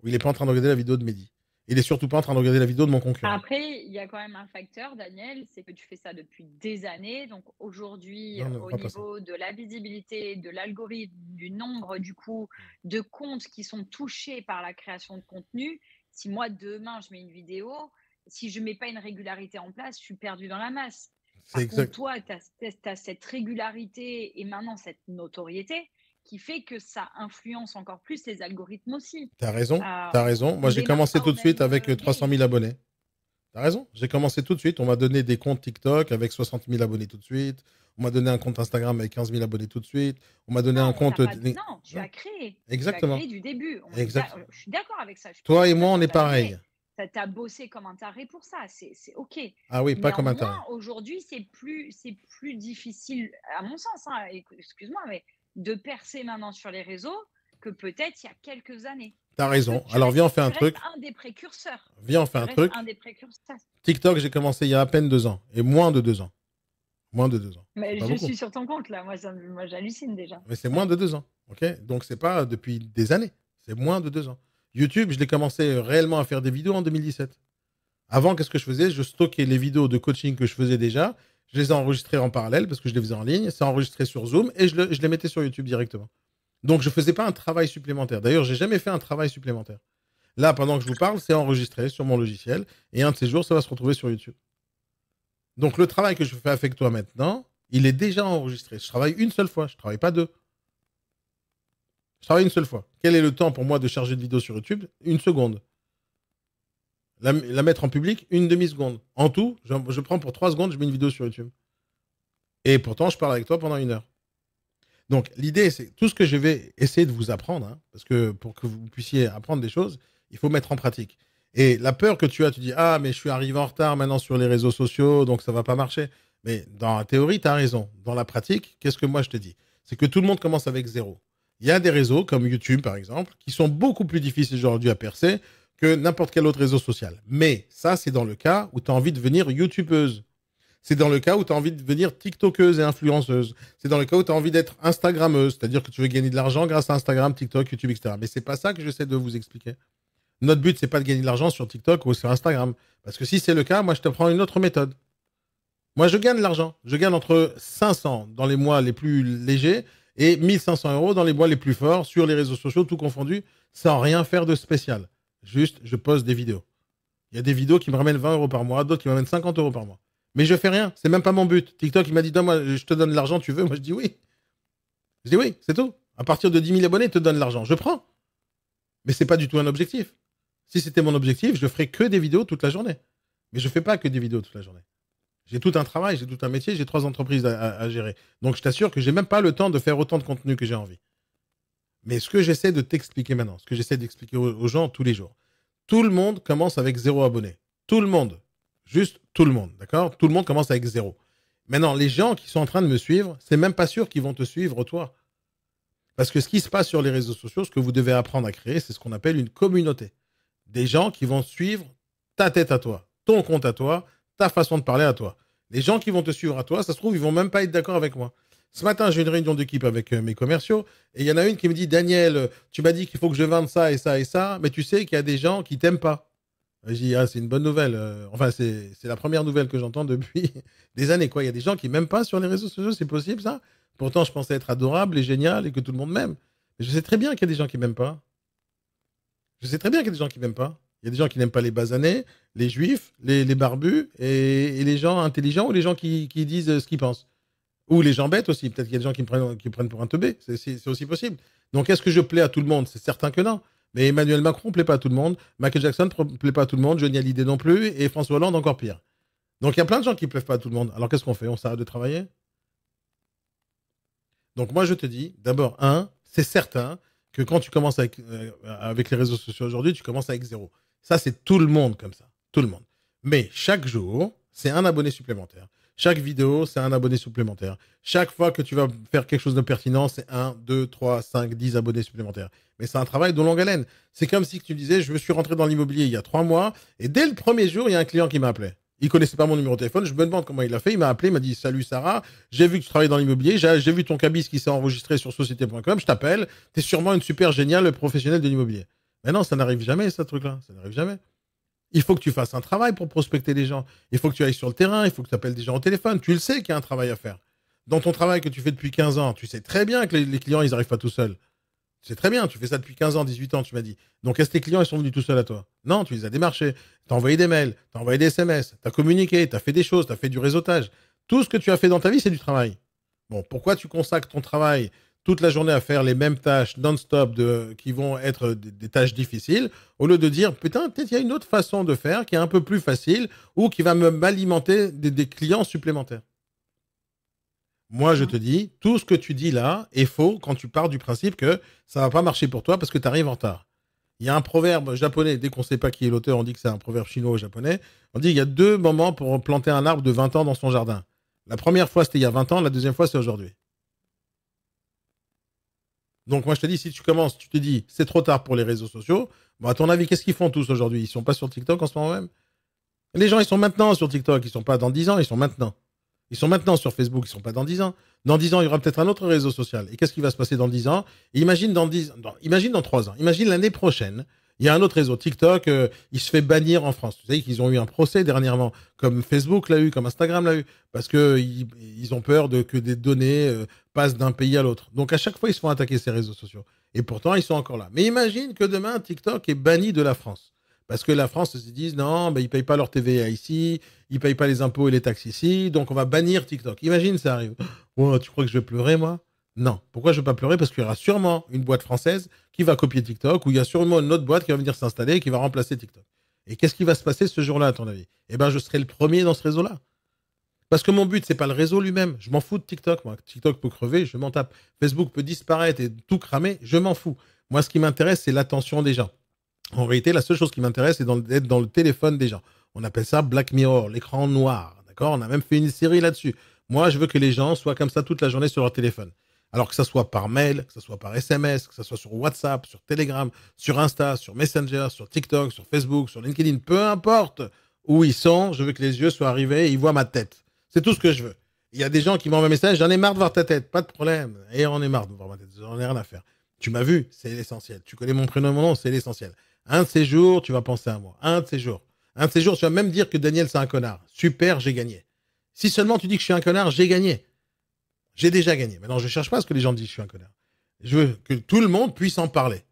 Ou il n'est pas en train de regarder la vidéo de Mehdi. Il est surtout pas en train de regarder la vidéo de mon concurrent. Après, il y a quand même un facteur, Daniel, c'est que tu fais ça depuis des années. Donc aujourd'hui, au niveau de la visibilité, de l'algorithme, du nombre, du coup, de comptes qui sont touchés par la création de contenu, si moi, demain, je mets une vidéo, si je ne mets pas une régularité en place, je suis perdu dans la masse. Par contre, toi, tu as cette régularité et maintenant cette notoriété qui fait que ça influence encore plus les algorithmes aussi. T'as raison, t'as raison. Moi, j'ai commencé tout de suite avec 300 000 abonnés. T'as raison. J'ai commencé tout de suite. On m'a donné des comptes TikTok avec 60 000 abonnés tout de suite. On m'a donné un compte Instagram avec 15 000 abonnés tout de suite. On m'a donné un compte... Non, tu as créé. Exactement. Tu as créé du début. Exactement. Je suis d'accord avec ça. Toi et moi, on est pareil. Tu as bossé comme un taré pour ça. C'est OK. Ah oui, pas comme un taré. Aujourd'hui, c'est plus difficile, à mon sens, hein, excuse-moi, mais de percer maintenant sur les réseaux que peut-être il y a quelques années. T'as raison. Alors viens, on fait un truc. Un des précurseurs. Viens, on fait un truc. Un des précurseurs. TikTok, j'ai commencé il y a à peine 2 ans. Et moins de 2 ans. Moins de 2 ans. Mais je suis sur ton compte là. Moi j'hallucine déjà. Mais c'est moins de 2 ans. Ok. Donc c'est pas depuis des années. C'est moins de 2 ans. YouTube, je l'ai commencé réellement à faire des vidéos en 2017. Avant, qu'est-ce que je faisais? Je stockais les vidéos de coaching que je faisais déjà. Je les enregistrais en parallèle parce que je les faisais en ligne. C'est enregistré sur Zoom et je les mettais sur YouTube directement. Donc, je ne faisais pas un travail supplémentaire. D'ailleurs, je n'ai jamais fait un travail supplémentaire. Là, pendant que je vous parle, c'est enregistré sur mon logiciel et un de ces jours, ça va se retrouver sur YouTube. Donc, le travail que je fais avec toi maintenant, il est déjà enregistré. Je travaille une seule fois, je ne travaille pas 2. Je travaille une seule fois. Quel est le temps pour moi de charger une vidéo sur YouTube? 1 seconde. La mettre en public, 1/2 seconde. En tout, je prends pour 3 secondes, je mets une vidéo sur YouTube. Et pourtant, je parle avec toi pendant 1 heure. Donc, l'idée, c'est tout ce que je vais essayer de vous apprendre, hein, parce que pour que vous puissiez apprendre des choses, il faut mettre en pratique. Et la peur que tu as, tu dis, ah, mais je suis arrivé en retard maintenant sur les réseaux sociaux, donc ça va pas marcher. Mais dans la théorie, tu as raison. Dans la pratique, qu'est-ce que moi je te dis? C'est que tout le monde commence avec zéro. Il y a des réseaux comme YouTube, par exemple, qui sont beaucoup plus difficiles aujourd'hui à percer que n'importe quel autre réseau social. Mais ça, c'est dans le cas où tu as envie de devenir YouTubeuse. C'est dans le cas où tu as envie de devenir TikTokeuse et influenceuse. C'est dans le cas où tu as envie d'être Instagrammeuse, c'est-à-dire que tu veux gagner de l'argent grâce à Instagram, TikTok, YouTube, etc. Mais c'est pas ça que j'essaie de vous expliquer. Notre but, c'est pas de gagner de l'argent sur TikTok ou sur Instagram. Parce que si c'est le cas, moi, je te prends une autre méthode. Moi, je gagne de l'argent. Je gagne entre 500 dans les mois les plus légers et 1500 € dans les mois les plus forts sur les réseaux sociaux, tout confondu, sans rien faire de spécial. Juste, je poste des vidéos. Il y a des vidéos qui me ramènent 20 € par mois, d'autres qui me ramènent 50 € par mois. Mais je fais rien. C'est même pas mon but. TikTok, il m'a dit, moi, je te donne de l'argent, tu veux? Moi, je dis oui. Je dis oui, c'est tout. À partir de 10 000 abonnés, il te donne l'argent. Je prends. Mais c'est pas du tout un objectif. Si c'était mon objectif, je ferais que des vidéos toute la journée. Mais je fais pas que des vidéos toute la journée. J'ai tout un travail, j'ai tout un métier, j'ai 3 entreprises à gérer. Donc, je t'assure que j'ai même pas le temps de faire autant de contenu que j'ai envie. Mais ce que j'essaie de t'expliquer maintenant, ce que j'essaie d'expliquer aux gens tous les jours, tout le monde commence avec 0 abonné. Tout le monde. Juste tout le monde, d'accord? Tout le monde commence avec 0. Maintenant, les gens qui sont en train de me suivre, c'est même pas sûr qu'ils vont te suivre, toi. Parce que ce qui se passe sur les réseaux sociaux, ce que vous devez apprendre à créer, c'est ce qu'on appelle une communauté. Des gens qui vont suivre ta tête à toi, ton compte à toi, ta façon de parler à toi. Les gens qui vont te suivre à toi, ça se trouve, ils vont même pas être d'accord avec moi. Ce matin, j'ai une réunion d'équipe avec mes commerciaux et il y en a une qui me dit, Daniel, tu m'as dit qu'il faut que je vende ça et ça et ça, mais tu sais qu'il y a des gens qui t'aiment pas. Je dis, ah, c'est une bonne nouvelle. Enfin, c'est la première nouvelle que j'entends depuis des années, quoi. Il y a des gens qui m'aiment pas sur les réseaux sociaux, c'est possible, ça? Pourtant, je pensais être adorable et génial et que tout le monde m'aime. Mais je sais très bien qu'il y a des gens qui m'aiment pas. Je sais très bien qu'il y a des gens qui m'aiment pas. Il y a des gens qui n'aiment pas les basanés, les juifs, les barbus et les gens intelligents ou les gens qui disent ce qu'ils pensent. Ou les gens bêtes aussi. Peut-être qu'il y a des gens qui me prennent pour un teubé. C'est aussi possible. Donc, est-ce que je plais à tout le monde? C'est certain que non. Mais Emmanuel Macron ne plaît pas à tout le monde. Michael Jackson ne plaît pas à tout le monde. Johnny Hallyday non plus. Et François Hollande encore pire. Donc, il y a plein de gens qui ne plaisent pas à tout le monde. Alors, qu'est-ce qu'on fait? On s'arrête de travailler? Donc, moi, je te dis, d'abord, c'est certain que quand tu commences avec les réseaux sociaux aujourd'hui, tu commences avec 0. Ça, c'est tout le monde comme ça. Tout le monde. Mais chaque jour, c'est un abonné supplémentaire. Chaque vidéo, c'est un abonné supplémentaire. Chaque fois que tu vas faire quelque chose de pertinent, c'est 1, 2, 3, 5, 10 abonnés supplémentaires. Mais c'est un travail de longue haleine. C'est comme si tu disais, je me suis rentré dans l'immobilier il y a 3 mois, et dès le premier jour, il y a un client qui m'a appelé. Il connaissait pas mon numéro de téléphone. Je me demande comment il a fait. Il m'a appelé, il m'a dit, salut Sarah, j'ai vu que tu travailles dans l'immobilier, j'ai vu ton cabis qui s'est enregistré sur société.com, je t'appelle, t'es sûrement une super géniale professionnelle de l'immobilier. Mais non, ça n'arrive jamais, ce truc-là. Ça n'arrive jamais. Il faut que tu fasses un travail pour prospecter les gens. Il faut que tu ailles sur le terrain, il faut que tu appelles des gens au téléphone. Tu le sais qu'il y a un travail à faire. Dans ton travail que tu fais depuis 15 ans, tu sais très bien que les clients, ils n'arrivent pas tout seuls. Tu sais très bien, tu fais ça depuis 15 ans, 18 ans, tu m'as dit. Donc, est-ce que tes clients, ils sont venus tout seuls à toi? Non, tu les as démarchés. Tu as envoyé des mails, tu as envoyé des SMS, tu as communiqué, tu as fait des choses, tu as fait du réseautage. Tout ce que tu as fait dans ta vie, c'est du travail. Bon, pourquoi tu consacres ton travail toute la journée à faire les mêmes tâches non-stop qui vont être des tâches difficiles, au lieu de dire, putain, peut-être il y a une autre façon de faire qui est un peu plus facile ou qui va m'alimenter des clients supplémentaires. Moi, je te dis, tout ce que tu dis là est faux quand tu pars du principe que ça va pas marcher pour toi parce que tu arrives en retard. Il y a un proverbe japonais, dès qu'on ne sait pas qui est l'auteur, on dit que c'est un proverbe chinois ou japonais. On dit qu'il y a 2 moments pour planter un arbre de 20 ans dans son jardin. La première fois, c'était il y a 20 ans, la deuxième fois, c'est aujourd'hui. Donc moi je te dis, si tu commences, tu te dis, c'est trop tard pour les réseaux sociaux, bon, à ton avis, qu'est-ce qu'ils font tous aujourd'hui? Ils sont pas sur TikTok en ce moment même? Les gens, ils sont maintenant sur TikTok, ils sont pas dans 10 ans, ils sont maintenant. Ils sont maintenant sur Facebook, ils sont pas dans 10 ans. Dans 10 ans, il y aura peut-être un autre réseau social. Et qu'est-ce qui va se passer dans 10 ans? Imagine imagine dans 3 ans. Imagine l'année prochaine. Il y a un autre réseau, TikTok, il se fait bannir en France. Tu sais qu'ils ont eu un procès dernièrement, comme Facebook l'a eu, comme Instagram l'a eu, parce que ils ont peur que des données passent d'un pays à l'autre. Donc à chaque fois, ils se font attaquer ces réseaux sociaux. Et pourtant, ils sont encore là. Mais imagine que demain, TikTok est banni de la France. Parce que la France se dit, non, ils ne payent pas leur TVA ici, ils ne payent pas les impôts et les taxes ici, donc on va bannir TikTok. Imagine, ça arrive. Oh, tu crois que je vais pleurer, moi? Non. Pourquoi je ne vais pas pleurer? Parce qu'il y aura sûrement une boîte française qui va copier TikTok, ou il y a sûrement une autre boîte qui va venir s'installer et qui va remplacer TikTok. Et qu'est-ce qui va se passer ce jour-là, à ton avis? Eh bien, je serai le premier dans ce réseau-là. Parce que mon but, c'est pas le réseau lui-même. Je m'en fous de TikTok, moi. TikTok peut crever, je m'en tape. Facebook peut disparaître et tout cramer, je m'en fous. Moi, ce qui m'intéresse, c'est l'attention des gens. En réalité, la seule chose qui m'intéresse, c'est d'être dans le téléphone des gens. On appelle ça Black Mirror, l'écran noir. D'accord? On a même fait une série là-dessus. Moi, je veux que les gens soient comme ça toute la journée sur leur téléphone. Alors que ça soit par mail, que ça soit par SMS, que ça soit sur WhatsApp, sur Telegram, sur Insta, sur Messenger, sur TikTok, sur Facebook, sur LinkedIn, peu importe où ils sont, je veux que les yeux soient arrivés et ils voient ma tête. C'est tout ce que je veux. Il y a des gens qui m'envoient un message, j'en ai marre de voir ta tête, pas de problème. Et on est marre de voir ma tête, j'en ai rien à faire. Tu m'as vu, c'est l'essentiel. Tu connais mon prénom et mon nom, c'est l'essentiel. Un de ces jours, tu vas penser à moi. Un de ces jours. Un de ces jours, tu vas même dire que Daniel, c'est un connard. Super, j'ai gagné. Si seulement tu dis que je suis un connard, j'ai gagné. J'ai déjà gagné. Maintenant, je ne cherche pas à ce que les gens disent que je suis un connard. Je veux que tout le monde puisse en parler.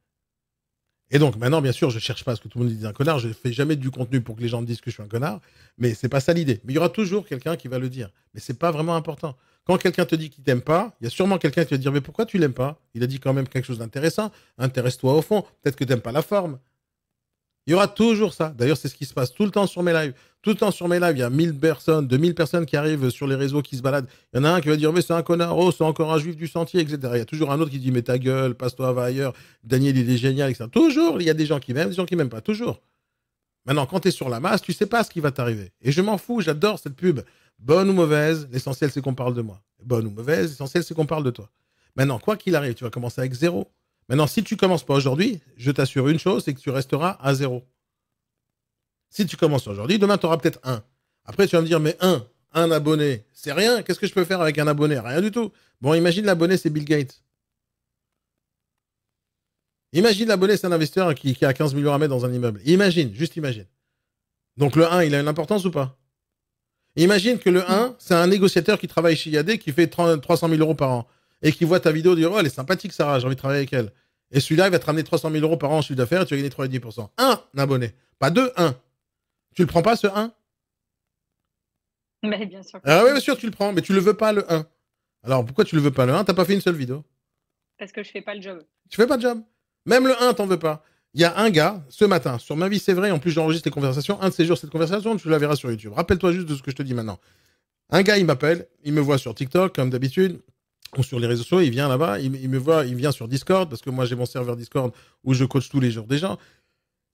Et donc, maintenant, bien sûr, je ne cherche pas à ce que tout le monde dise un connard. Je ne fais jamais du contenu pour que les gens me disent que je suis un connard. Mais c'est pas ça l'idée. Mais il y aura toujours quelqu'un qui va le dire. Mais c'est pas vraiment important. Quand quelqu'un te dit qu'il t'aime pas, il y a sûrement quelqu'un qui va te dire mais pourquoi tu l'aimes pas? Il a dit quand même quelque chose d'intéressant. Intéresse-toi au fond. Peut-être que tu n'aimes pas la forme. Il y aura toujours ça. D'ailleurs, c'est ce qui se passe tout le temps sur mes lives. Tout le temps sur mes lives, il y a 1000 personnes, 2000 personnes qui arrivent sur les réseaux, qui se baladent. Il y en a un qui va dire, mais c'est un connard, oh, c'est encore un juif du sentier, etc. Il y a toujours un autre qui dit, mais ta gueule, passe-toi, va ailleurs. Daniel, il est génial, etc. Toujours, il y a des gens qui m'aiment, des gens qui m'aiment pas. Toujours. Maintenant, quand tu es sur la masse, tu sais pas ce qui va t'arriver. Et je m'en fous, j'adore cette pub. Bonne ou mauvaise, l'essentiel, c'est qu'on parle de moi. Bonne ou mauvaise, l'essentiel, c'est qu'on parle de toi. Maintenant, quoi qu'il arrive, tu vas commencer avec 0. Maintenant, si tu commences pas aujourd'hui, je t'assure une chose, c'est que tu resteras à 0. Si tu commences aujourd'hui, demain, tu auras peut-être 1. Après, tu vas me dire, mais un abonné, c'est rien. Qu'est-ce que je peux faire avec un abonné? Rien du tout. Bon, imagine l'abonné, c'est Bill Gates. Imagine l'abonné, c'est un investisseur qui a 15 millions à mettre dans un immeuble. Imagine, juste imagine. Donc le 1, il a une importance ou pas? Imagine que le 1, c'est un négociateur qui travaille chez Yadé, qui fait 300 000 euros par an, et qui voit ta vidéo et dit, oh, elle est sympathique, Sarah, j'ai envie de travailler avec elle. Et celui-là, il va te ramener 300 000 euros par an en chiffre d'affaires et tu vas gagner 3,5%. Un abonné. Pas 2, 1. Tu le prends pas, ce 1? Mais bien sûr. Ah oui, bien sûr, tu le prends, mais tu le veux pas, le 1. Alors, pourquoi tu le veux pas, le 1? T'as pas fait une seule vidéo. Parce que je fais pas le job. Tu fais pas de job. Même le 1, t'en veux pas. Il y a un gars, ce matin, sur ma vie, c'est vrai, en plus j'enregistre les conversations, un de ces jours, cette conversation, tu la verras sur YouTube. Rappelle-toi juste de ce que je te dis maintenant. Un gars, il m'appelle, il me voit sur TikTok, comme d'habitude, ou sur les réseaux sociaux, il vient là-bas, il me voit, il vient sur Discord, parce que moi j'ai mon serveur Discord où je coach tous les jours des gens.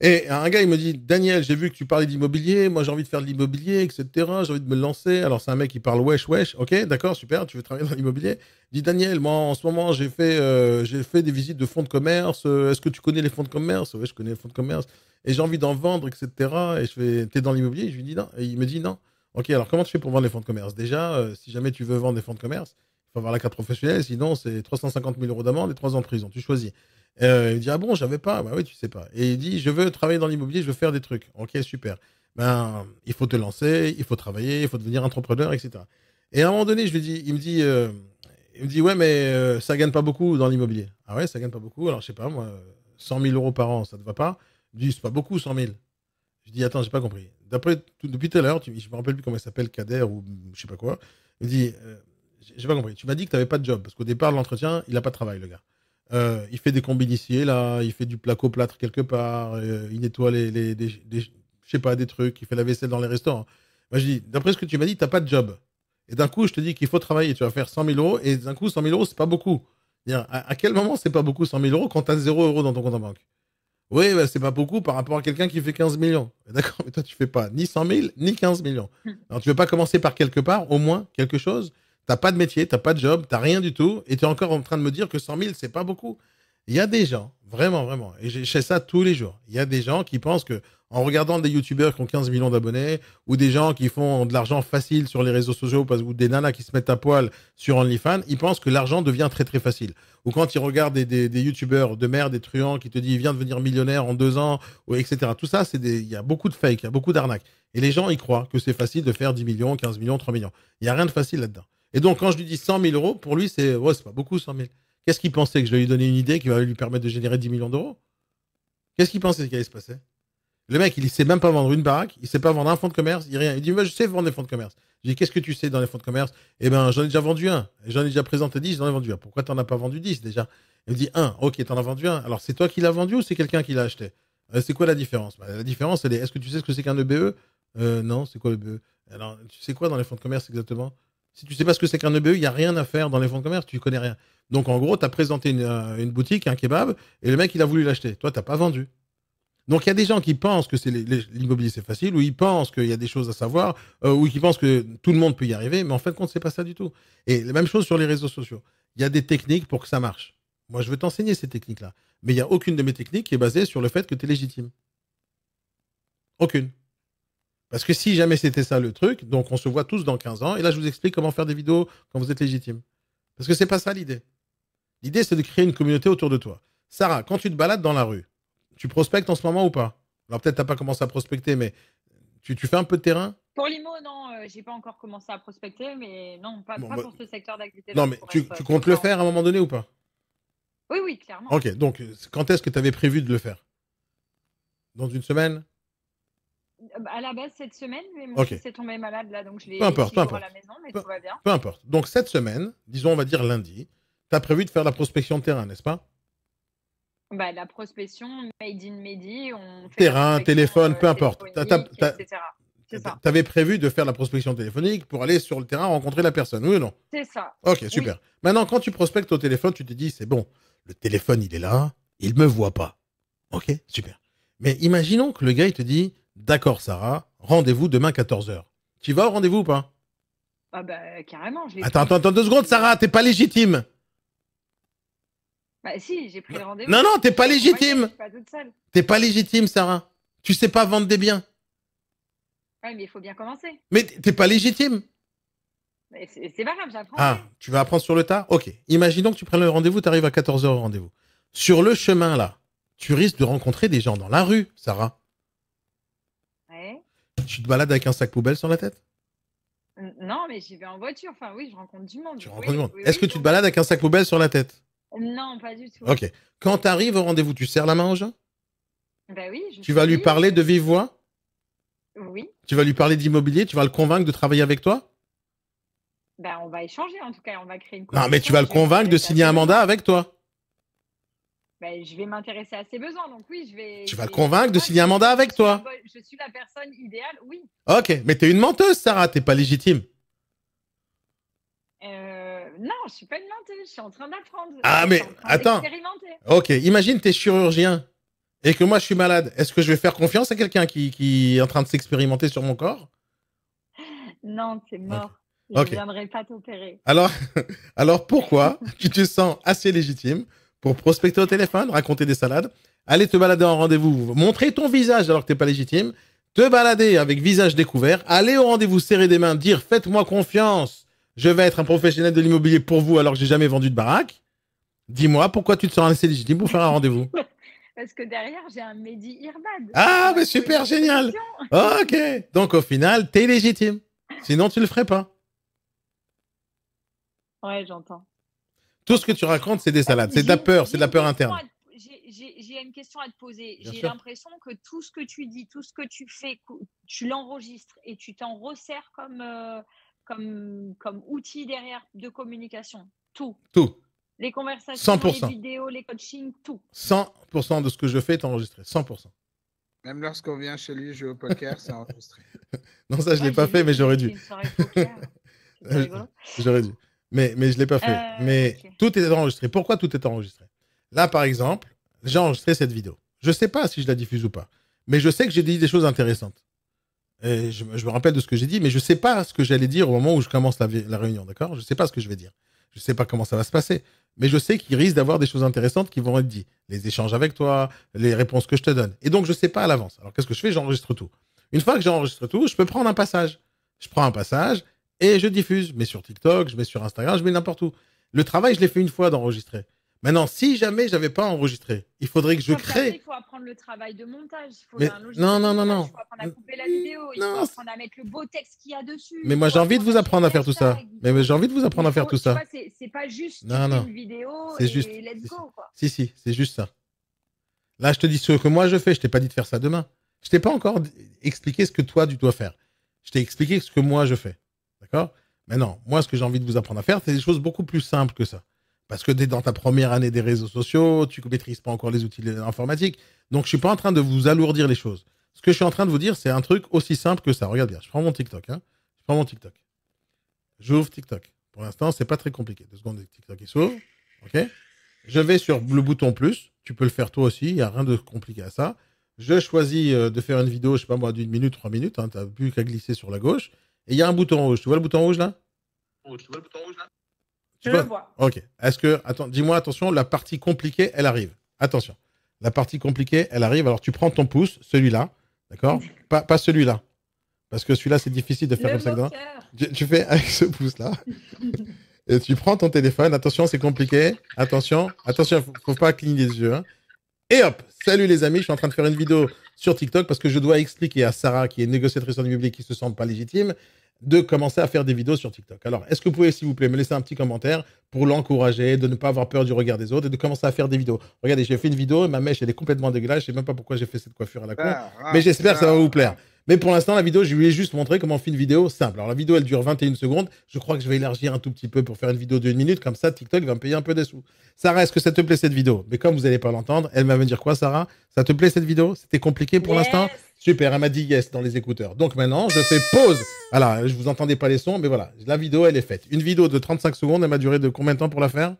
Et un gars, il me dit, Daniel, j'ai vu que tu parlais d'immobilier, moi j'ai envie de faire de l'immobilier, etc. J'ai envie de me lancer. Alors c'est un mec qui parle wesh, ok, d'accord, super, tu veux travailler dans l'immobilier. Il dit, Daniel, moi en ce moment j'ai fait des visites de fonds de commerce. Est-ce que tu connais les fonds de commerce? Ouais, je connais les fonds de commerce. Et j'ai envie d'en vendre, etc. Et je fais, t'es dans l'immobilier? Je lui dis non. Et il me dit non. Ok, alors comment tu fais pour vendre les fonds de commerce? Déjà, si jamais tu veux vendre des fonds de commerce, il faut avoir la carte professionnelle, sinon c'est 350 000 euros d'amende et 3 ans de prison. Tu choisis. Il me dit, ah bon, j'avais pas. Bah oui, tu sais pas. Et il dit, je veux travailler dans l'immobilier, je veux faire des trucs. Ok, super. Ben, il faut te lancer, il faut travailler, il faut devenir entrepreneur, etc. Et à un moment donné, je lui dis, il me dit, ouais, mais ça gagne pas beaucoup dans l'immobilier. Ah ouais, ça gagne pas beaucoup. Alors, je sais pas, moi, 100 000 euros par an, ça te va pas? Je dis, c'est pas beaucoup, 100 000. Je dis, attends, j'ai pas compris. Depuis tout à l'heure, je me rappelle plus comment il s'appelle, Kader ou je sais pas quoi. Il me dit, j'ai pas compris. Tu m'as dit que tu n'avais pas de job. Parce qu'au départ de l'entretien, il n'a pas de travail, le gars. Il fait des combiniciers, là. Il fait du placo-plâtre quelque part. Il nettoie je sais pas, des trucs. Il fait la vaisselle dans les restaurants. Moi, je dis, d'après ce que tu m'as dit, tu n'as pas de job. Et d'un coup, je te dis qu'il faut travailler. Tu vas faire 100 000 euros. Et d'un coup, 100 000 euros, c'est pas beaucoup. À quel moment c'est pas beaucoup 100 000 euros quand tu as 0 euros dans ton compte en banque? Oui, bah, c'est pas beaucoup par rapport à quelqu'un qui fait 15 millions. D'accord, mais toi, tu fais pas ni 100 000, ni 15 millions. Alors, tu veux pas commencer par quelque part, au moins, quelque chose? T'as pas de métier, t'as pas de job, t'as rien du tout, et tu es encore en train de me dire que 100 000, c'est pas beaucoup. Il y a des gens, vraiment, vraiment, et je fais ça tous les jours. Il y a des gens qui pensent que, en regardant des youtubeurs qui ont 15 millions d'abonnés, ou des gens qui font de l'argent facile sur les réseaux sociaux, ou des nanas qui se mettent à poil sur OnlyFans, ils pensent que l'argent devient très très facile. Ou quand ils regardent des youtubeurs de merde, des truands qui te disent, il vient de devenir millionnaire en 2 ans, ou etc. Tout ça, il y a beaucoup de fake, il y a beaucoup d'arnaques. Et les gens, ils croient que c'est facile de faire 10 millions, 15 millions, 3 millions. Il n'y a rien de facile là-dedans. Et donc, quand je lui dis 100 000 euros, pour lui, c'est pas beaucoup, 100 000. Qu'est-ce qu'il pensait? Que je vais lui donner une idée qui va lui permettre de générer 10 millions d'euros? Qu'est-ce qu'il pensait qu'il allait se passer? Le mec, il ne sait même pas vendre une baraque, il ne sait pas vendre un fonds de commerce, il rien. Il dit, moi, je sais vendre des fonds de commerce. Je dis, qu'est-ce que tu sais dans les fonds de commerce? Eh ben, j'en ai déjà vendu un. J'en ai déjà présenté 10, j'en ai vendu un. Pourquoi t'en as pas vendu 10 déjà? Il me dit, un. Ok, t'en as vendu un. Alors, c'est toi qui l'as vendu ou c'est quelqu'un qui l'a acheté? C'est quoi la différence? Bah, la différence, elle est, est-ce que tu sais ce que c'est qu'un EBE? Non, c'est quoi le EBE? Alors, tu sais quoi dans les fonds de commerce exactement? Si tu sais pas ce que c'est qu'un EBE, il n'y a rien à faire dans les fonds de commerce, tu connais rien. Donc, en gros, tu as présenté une boutique, un kebab, et le mec, il a voulu l'acheter. Toi, t'as pas vendu. Donc, il y a des gens qui pensent que c'est l'immobilier, c'est facile, ou ils pensent qu'il y a des choses à savoir, ou qui pensent que tout le monde peut y arriver, mais en fait, compte, c'est pas ça du tout. Et la même chose sur les réseaux sociaux. Il y a des techniques pour que ça marche. Moi, je vais t'enseigner ces techniques-là. Mais il n'y a aucune de mes techniques qui est basée sur le fait que tu es légitime. Aucune. Parce que si jamais c'était ça le truc, donc on se voit tous dans 15 ans, et là, je vous explique comment faire des vidéos quand vous êtes légitime. Parce que c'est pas ça l'idée. L'idée, c'est de créer une communauté autour de toi. Sarah, quand tu te balades dans la rue, tu prospectes en ce moment ou pas? Alors peut-être tu n'as pas commencé à prospecter, mais tu fais un peu de terrain? Pour l'IMO, non, j'ai pas encore commencé à prospecter, mais non, pas Bon, pour ce secteur d'activité. non, mais tu comptes le faire à un moment donné ou pas? Oui, oui, clairement. Ok, donc quand est-ce que tu avais prévu de le faire? Dans une semaine? À la base, cette semaine, mais mon Ok. fils est tombé malade là, donc je l'ai Peu importe, 6 peu jours à importe. la maison, mais tout va bien. Peu importe. Donc cette semaine, disons on va dire lundi, tu as prévu de faire la prospection de terrain, n'est-ce pas? Bah, la prospection, made in Medi, on fait Terrain, la prospection, téléphone, peu importe. téléphonique, etc. C'est ça. Tu avais prévu de faire la prospection téléphonique pour aller sur le terrain rencontrer la personne, oui ou non? C'est ça. Ok, super. Oui. Maintenant, quand tu prospectes au téléphone, tu te dis, c'est bon, le téléphone, il est là, il me voit pas. Ok, super. Mais imaginons que le gars, il te dit, d'accord, Sarah, rendez-vous demain 14h. Tu vas au rendez-vous ou pas? Ah bah, carrément. Attends 2 secondes, Sarah, t'es pas légitime. Bah si, j'ai pris le rendez-vous. Non, t'es pas légitime. Je suis pas toute seule. T'es pas légitime, Sarah. Tu sais pas vendre des biens. Ouais, mais il faut bien commencer. Mais t'es pas légitime. Mais c'est pas grave, j'apprends. Ah, tu vas apprendre sur le tas? Ok. Imaginons que tu prennes le rendez-vous, tu arrives à 14h au rendez-vous. Sur le chemin, là, tu risques de rencontrer des gens dans la rue, Sarah. Ouais. Tu te balades avec un sac poubelle sur la tête? Non, mais j'y vais en voiture. Enfin, oui, je rencontre du monde. Tu rencontres du monde. Oui, Est-ce que tu te balades avec un sac poubelle sur la tête? Non, pas du tout. Ok. Quand tu arrives au rendez-vous, tu serres la main aux gens? Bah oui. Tu vas lui parler de vive voix? Oui. Tu vas lui parler d'immobilier? Tu vas le convaincre de travailler avec toi? Bah, on va échanger en tout cas. On va créer une Non, mais tu vas le convaincre de signer un mandat avec toi. Bah, je vais m'intéresser à ses besoins, donc oui, je vais. Tu vas le convaincre de signer un mandat avec toi. Je suis la personne idéale, oui. Ok, mais t'es une menteuse, Sarah, t'es pas légitime. Non, je suis pas une menteuse, je suis en train d'apprendre. Ah, mais attends. Ok, imagine t'es chirurgien et que moi je suis malade. Est-ce que je vais faire confiance à quelqu'un qui est en train de s'expérimenter sur mon corps? Non, c'est mort. Okay. Je ne viendrai pas t'opérer. Alors pourquoi tu te sens assez légitime pour prospecter au téléphone, raconter des salades, aller te balader en rendez-vous, montrer ton visage alors que t'es pas légitime, te balader avec visage découvert, aller au rendez-vous serrer des mains, dire faites-moi confiance, je vais être un professionnel de l'immobilier pour vous alors que j'ai jamais vendu de baraque. Dis-moi pourquoi tu te sens assez légitime pour faire un rendez-vous? Parce que derrière, j'ai un Mehdi Irbad. Ah, mais super, génial. Ok, donc au final, t'es légitime. Sinon, tu le ferais pas. Ouais, j'entends. Tout ce que tu racontes, c'est des salades. C'est de la peur, c'est de la peur interne. J'ai une question à te poser. J'ai sûr. l'impression que tout ce que tu dis, tout ce que tu fais, tu l'enregistres et tu t'en resserres comme outil derrière de communication. Tout. Les conversations, 100%. les vidéos, les coachings, tout. 100% de ce que je fais est enregistré. 100%. Même lorsqu'on vient chez lui jouer au poker, c'est enregistré. Non, ça, je ne l'ai pas fait, mais j'aurais dû. J'aurais dû. Mais je ne l'ai pas fait. Mais okay. Tout est enregistré. Pourquoi tout est enregistré? Là, par exemple, j'ai enregistré cette vidéo. Je ne sais pas si je la diffuse ou pas. Mais je sais que j'ai dit des choses intéressantes. Et je me rappelle de ce que j'ai dit, mais je ne sais pas ce que j'allais dire au moment où je commence la réunion, d'accord? Je ne sais pas ce que je vais dire. Je ne sais pas comment ça va se passer. Mais je sais qu'il risque d'avoir des choses intéressantes qui vont être dites. Les échanges avec toi, les réponses que je te donne. Et donc, je ne sais pas à l'avance. Alors, qu'est-ce que je fais? J'enregistre tout. Une fois que j'enregistre tout, je peux prendre un passage. Je prends un passage et je diffuse. Je mets sur TikTok, je mets sur Instagram, je mets n'importe où. Le travail, je l'ai fait une fois d'enregistrer. Maintenant, si jamais je n'avais pas enregistré, il faudrait que je crée... Il faut apprendre le travail de montage. Il faut mais... Non. Il faut apprendre à couper la vidéo. Il faut apprendre à mettre le beau texte qu'il y a dessus. Mais moi, j'ai envie de vous apprendre à faire tout ça. Mais j'ai envie de vous apprendre à faire tout ça. C'est pas juste une vidéo et let's go, quoi. Si, c'est juste ça. Là, je te dis ce que moi je fais. Je t'ai pas dit de faire ça demain. Je t'ai pas encore expliqué ce que toi, tu dois faire. Je t'ai expliqué ce que moi je fais. D'accord? Maintenant, moi, ce que j'ai envie de vous apprendre à faire, c'est des choses beaucoup plus simples que ça. Parce que tu es dans ta première année des réseaux sociaux, tu ne maîtrises pas encore les outils informatiques. Donc, je ne suis pas en train de vous alourdir les choses. Ce que je suis en train de vous dire, c'est un truc aussi simple que ça. Regarde bien, je prends mon TikTok. Hein. Je prends mon TikTok. J'ouvre TikTok. Pour l'instant, c'est pas très compliqué. 2 secondes, TikTok il s'ouvre. OK? Je vais sur le bouton plus. Tu peux le faire toi aussi. Il n'y a rien de compliqué à ça. Je choisis de faire une vidéo, je sais pas moi, d'1 minute, 3 minutes. Hein, tu n'as plus qu'à glisser sur la gauche. Et il y a un bouton rouge. Tu vois le bouton rouge là? Je le vois. Ok. Est-ce que. Attends, dis-moi, attention, la partie compliquée, elle arrive. Attention. La partie compliquée, elle arrive. Alors, tu prends ton pouce, celui-là. D'accord? Pas celui-là. Parce que celui-là, c'est difficile de faire Le comme ça. moqueur. Tu fais avec ce pouce-là. Et tu prends ton téléphone. Attention, c'est compliqué. Attention. Attention, faut pas cligner les yeux. Hein. Et hop, salut les amis, je suis en train de faire une vidéo sur TikTok parce que je dois expliquer à Sarah, qui est négociatrice en immobilier, qui se sent pas légitime, de commencer à faire des vidéos sur TikTok. Alors, est-ce que vous pouvez, s'il vous plaît, me laisser un petit commentaire pour l'encourager, de ne pas avoir peur du regard des autres et de commencer à faire des vidéos. Regardez, j'ai fait une vidéo et ma mèche, elle est complètement dégueulasse. Je sais même pas pourquoi j'ai fait cette coiffure à la con, mais j'espère que ça va vous plaire. Mais pour l'instant, la vidéo, je lui ai juste montré comment on fait une vidéo simple. Alors, la vidéo, elle dure 21 secondes. Je crois que je vais élargir un tout petit peu pour faire une vidéo d'1 minute. Comme ça, TikTok va me payer un peu des sous. Sarah, est-ce que ça te plaît cette vidéo? Mais comme vous n'allez pas l'entendre, elle va me dire quoi, Sarah? Ça te plaît cette vidéo? C'était compliqué pour l'instant? Super, elle m'a dit yes dans les écouteurs. Donc maintenant, je fais pause. Voilà, je vous entendais pas les sons, mais voilà, la vidéo, elle est faite. Une vidéo de 35 secondes, elle m'a duré de combien de temps pour la faire?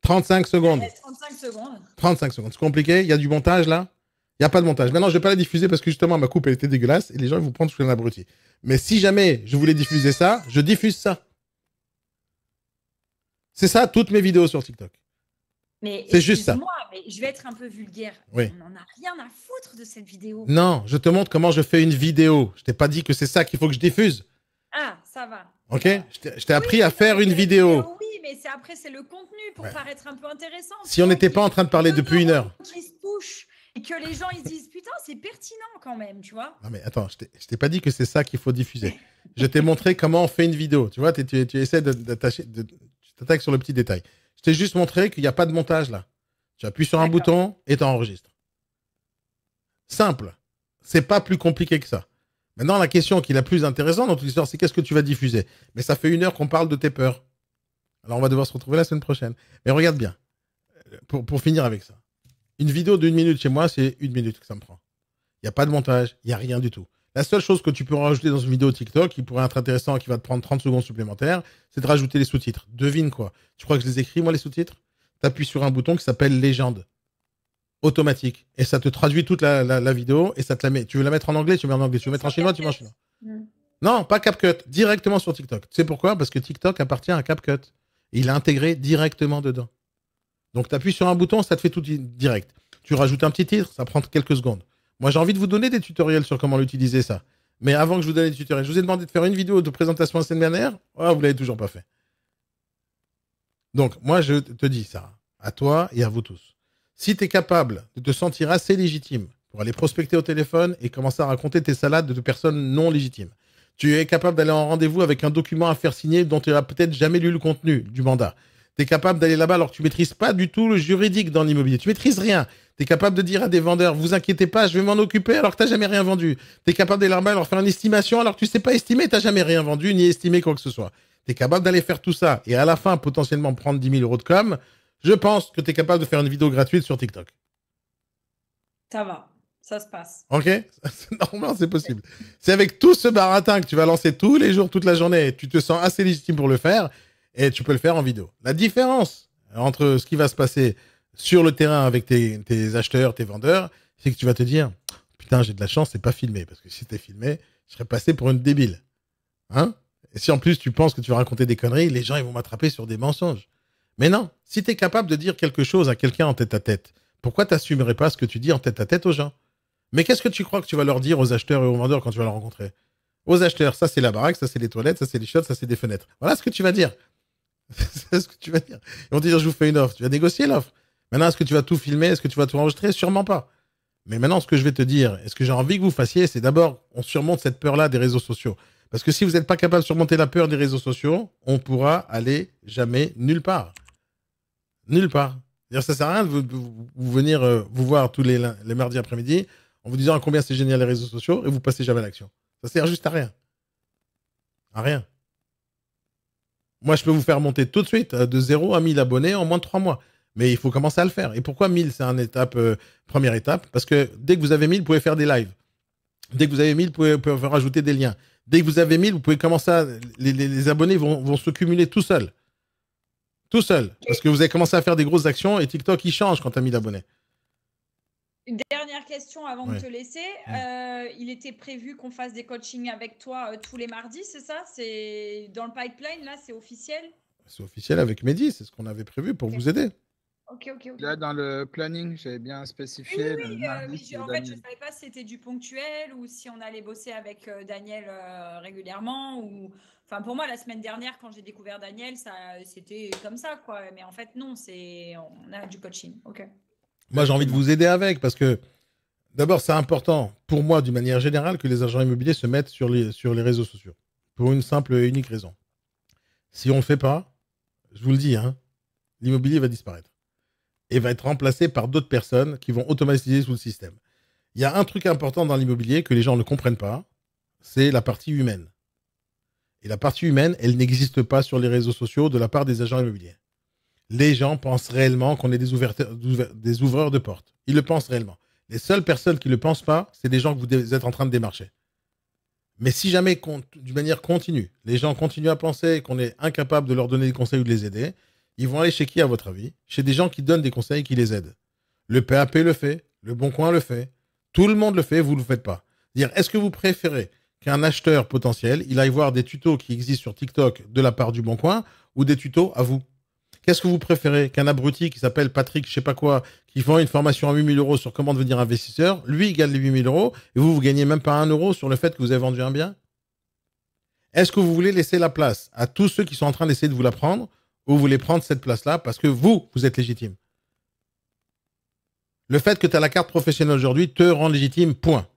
35 secondes. 35 secondes. 35 secondes. C'est compliqué? Il y a du montage là? Il n'y a pas de montage. Maintenant, je ne vais pas la diffuser parce que justement, ma coupe, elle était dégueulasse et les gens ils vont prendre sous un abruti. Mais si jamais je voulais diffuser ça, je diffuse ça. C'est ça, toutes mes vidéos sur TikTok. Mais c'est juste ça. Moi, mais je vais être un peu vulgaire. Oui. On n'en a rien à foutre de cette vidéo. Non, je te montre comment je fais une vidéo. Je t'ai pas dit que c'est ça qu'il faut que je diffuse. Ah, ça va. Ok? Je t'ai appris à faire une vidéo. Oui, mais après, c'est le contenu pour paraître un peu intéressant. Si on n'était pas en train de parler depuis 1 heure. Qui se touchent et que les gens ils se disent putain, c'est pertinent quand même, tu vois. Non mais attends, je t'ai pas dit que c'est ça qu'il faut diffuser. Je t'ai montré comment on fait une vidéo. Tu vois, tu essaies d'attacher, tu t'attaques sur le petit détail. Je t'ai juste montré qu'il n'y a pas de montage là. Tu appuies sur un bouton et tu enregistres. Simple. C'est pas plus compliqué que ça. Maintenant, la question qui est la plus intéressante dans toute l'histoire, c'est qu'est-ce que tu vas diffuser? Mais ça fait 1 heure qu'on parle de tes peurs. Alors, on va devoir se retrouver la semaine prochaine. Mais regarde bien. Pour finir avec ça. Une vidéo d'1 minute chez moi, c'est 1 minute que ça me prend. Il n'y a pas de montage, il n'y a rien du tout. La seule chose que tu peux rajouter dans une vidéo TikTok, qui pourrait être intéressant, qui va te prendre 30 secondes supplémentaires, c'est de rajouter les sous-titres. Devine quoi? Tu crois que je les écris, moi, les sous-titres? Tu appuies sur un bouton qui s'appelle Légende. Automatique. Et ça te traduit toute la vidéo et ça te la met. Tu veux la mettre en anglais, tu mets en anglais. Tu veux mettre en chinois, tu mets en chinois. Non, pas CapCut. Directement sur TikTok. Tu sais pourquoi? Parce que TikTok appartient à CapCut. Il est intégré directement dedans. Donc, tu appuies sur un bouton, ça te fait tout direct. Tu rajoutes un petit titre, ça prend quelques secondes. Moi, j'ai envie de vous donner des tutoriels sur comment l'utiliser, ça. Mais avant que je vous donne des tutoriels, je vous ai demandé de faire une vidéo de présentation la semaine dernière. Oh, vous l'avez toujours pas fait. Donc, moi, je te dis ça, à toi et à vous tous. Si tu es capable de te sentir assez légitime pour aller prospecter au téléphone et commencer à raconter tes salades de personnes non légitimes, tu es capable d'aller en rendez-vous avec un document à faire signer dont tu n'as peut-être jamais lu le contenu du mandat. Tu es capable d'aller là-bas alors que tu ne maîtrises pas du tout le juridique dans l'immobilier. Tu ne maîtrises rien. Tu es capable de dire à des vendeurs, vous inquiétez pas, je vais m'en occuper alors que tu n'as jamais rien vendu. Tu es capable d'aller là-bas leur faire une estimation alors que tu ne sais pas estimer, tu n'as jamais rien vendu ni estimé quoi que ce soit. Tu es capable d'aller faire tout ça et à la fin potentiellement prendre 10 000 € de com'. Je pense que tu es capable de faire une vidéo gratuite sur TikTok. Ça va, ça se passe. Ok? Normalement, c'est possible. C'est avec tout ce baratin que tu vas lancer tous les jours, toute la journée, et tu te sens assez légitime pour le faire, et tu peux le faire en vidéo. La différence entre ce qui va se passer sur le terrain avec tes acheteurs, tes vendeurs, c'est que tu vas te dire, putain, j'ai de la chance, c'est pas filmé, parce que si c'était filmé, je serais passé pour une débile. Hein? Et si en plus tu penses que tu vas raconter des conneries, les gens ils vont m'attraper sur des mensonges. Mais non, si tu es capable de dire quelque chose à quelqu'un en tête à tête, pourquoi tu n'assumerais pas ce que tu dis en tête à tête aux gens? Mais qu'est-ce que tu crois que tu vas leur dire aux acheteurs et aux vendeurs quand tu vas les rencontrer? Aux acheteurs, ça c'est la baraque, ça c'est les toilettes, ça c'est les chiottes, ça c'est des fenêtres. Voilà ce que tu vas dire. C'est ce que tu vas dire. Ils vont te dire, je vous fais une offre. Tu vas négocier l'offre. Maintenant, est-ce que tu vas tout filmer? Est-ce que tu vas tout enregistrer? Sûrement pas. Mais maintenant, ce que je vais te dire, et ce que j'ai envie que vous fassiez, c'est d'abord, on surmonte cette peur-là des réseaux sociaux. Parce que si vous n'êtes pas capable de surmonter la peur des réseaux sociaux, on pourra aller jamais nulle part. Nulle part. C'est-à-dire, ça sert à rien de vous venir vous voir tous les mardis après-midi en vous disant combien c'est génial les réseaux sociaux et vous passez jamais à l'action. Ça sert juste à rien. À rien. Moi, je peux vous faire monter tout de suite de 0 à 1000 abonnés en moins de 3 mois. Mais il faut commencer à le faire. Et pourquoi 1000, c'est une première étape? Parce que dès que vous avez 1000, vous pouvez faire des lives. Dès que vous avez 1000, vous pouvez rajouter des liens. Dès que vous avez 1000, vous pouvez commencer à... Les abonnés vont se cumuler tout seuls. Tout seul. Parce que vous avez commencé à faire des grosses actions et TikTok, il change quand tu as 1000 abonnés. Une dernière question avant Ouais. de te laisser. Il était prévu qu'on fasse des coachings avec toi tous les mardis, c'est ça? C'est dans le pipeline, là, c'est officiel? C'est officiel avec Mehdi, c'est ce qu'on avait prévu pour vous aider. Ok. Là, dans le planning, j'avais bien spécifié. Oui, le mardi, c'est en fait, je Daniel. ne savais pas si c'était du ponctuel ou si on allait bosser avec Daniel régulièrement. Enfin, pour moi, la semaine dernière, quand j'ai découvert Daniel, c'était comme ça, quoi. Mais en fait, non, on a du coaching. Ok. Moi, j'ai envie de vous aider avec parce que, d'abord, c'est important pour moi, d'une manière générale, que les agents immobiliers se mettent sur les réseaux sociaux. Pour une simple et unique raison. Si on ne le fait pas, je vous le dis, hein, l'immobilier va disparaître. Et va être remplacé par d'autres personnes qui vont automatiser tout le système. Il y a un truc important dans l'immobilier que les gens ne comprennent pas, c'est la partie humaine. Et la partie humaine, elle n'existe pas sur les réseaux sociaux de la part des agents immobiliers. Les gens pensent réellement qu'on est des ouvreurs de portes. Ils le pensent réellement. Les seules personnes qui ne le pensent pas, c'est des gens que vous êtes en train de démarcher. Mais si jamais, d'une manière continue, les gens continuent à penser qu'on est incapable de leur donner des conseils ou de les aider, ils vont aller chez qui, à votre avis? Chez des gens qui donnent des conseils et qui les aident. Le PAP le fait, le Bon Coin le fait, tout le monde le fait, vous ne le faites pas. Dire, est-ce que vous préférez qu'un acheteur potentiel, il aille voir des tutos qui existent sur TikTok de la part du Bon Coin ou des tutos à vous? Qu'est-ce que vous préférez? Qu'un abruti qui s'appelle Patrick, je sais pas quoi, qui vend une formation à 8 000 € sur comment devenir investisseur, lui, il gagne les 8 000 € et vous gagnez même pas 1 euro sur le fait que vous avez vendu un bien? Est-ce que vous voulez laisser la place à tous ceux qui sont en train d'essayer de vous la prendre ou vous voulez prendre cette place-là parce que vous êtes légitime? Le fait que tu as la carte professionnelle aujourd'hui te rend légitime, point.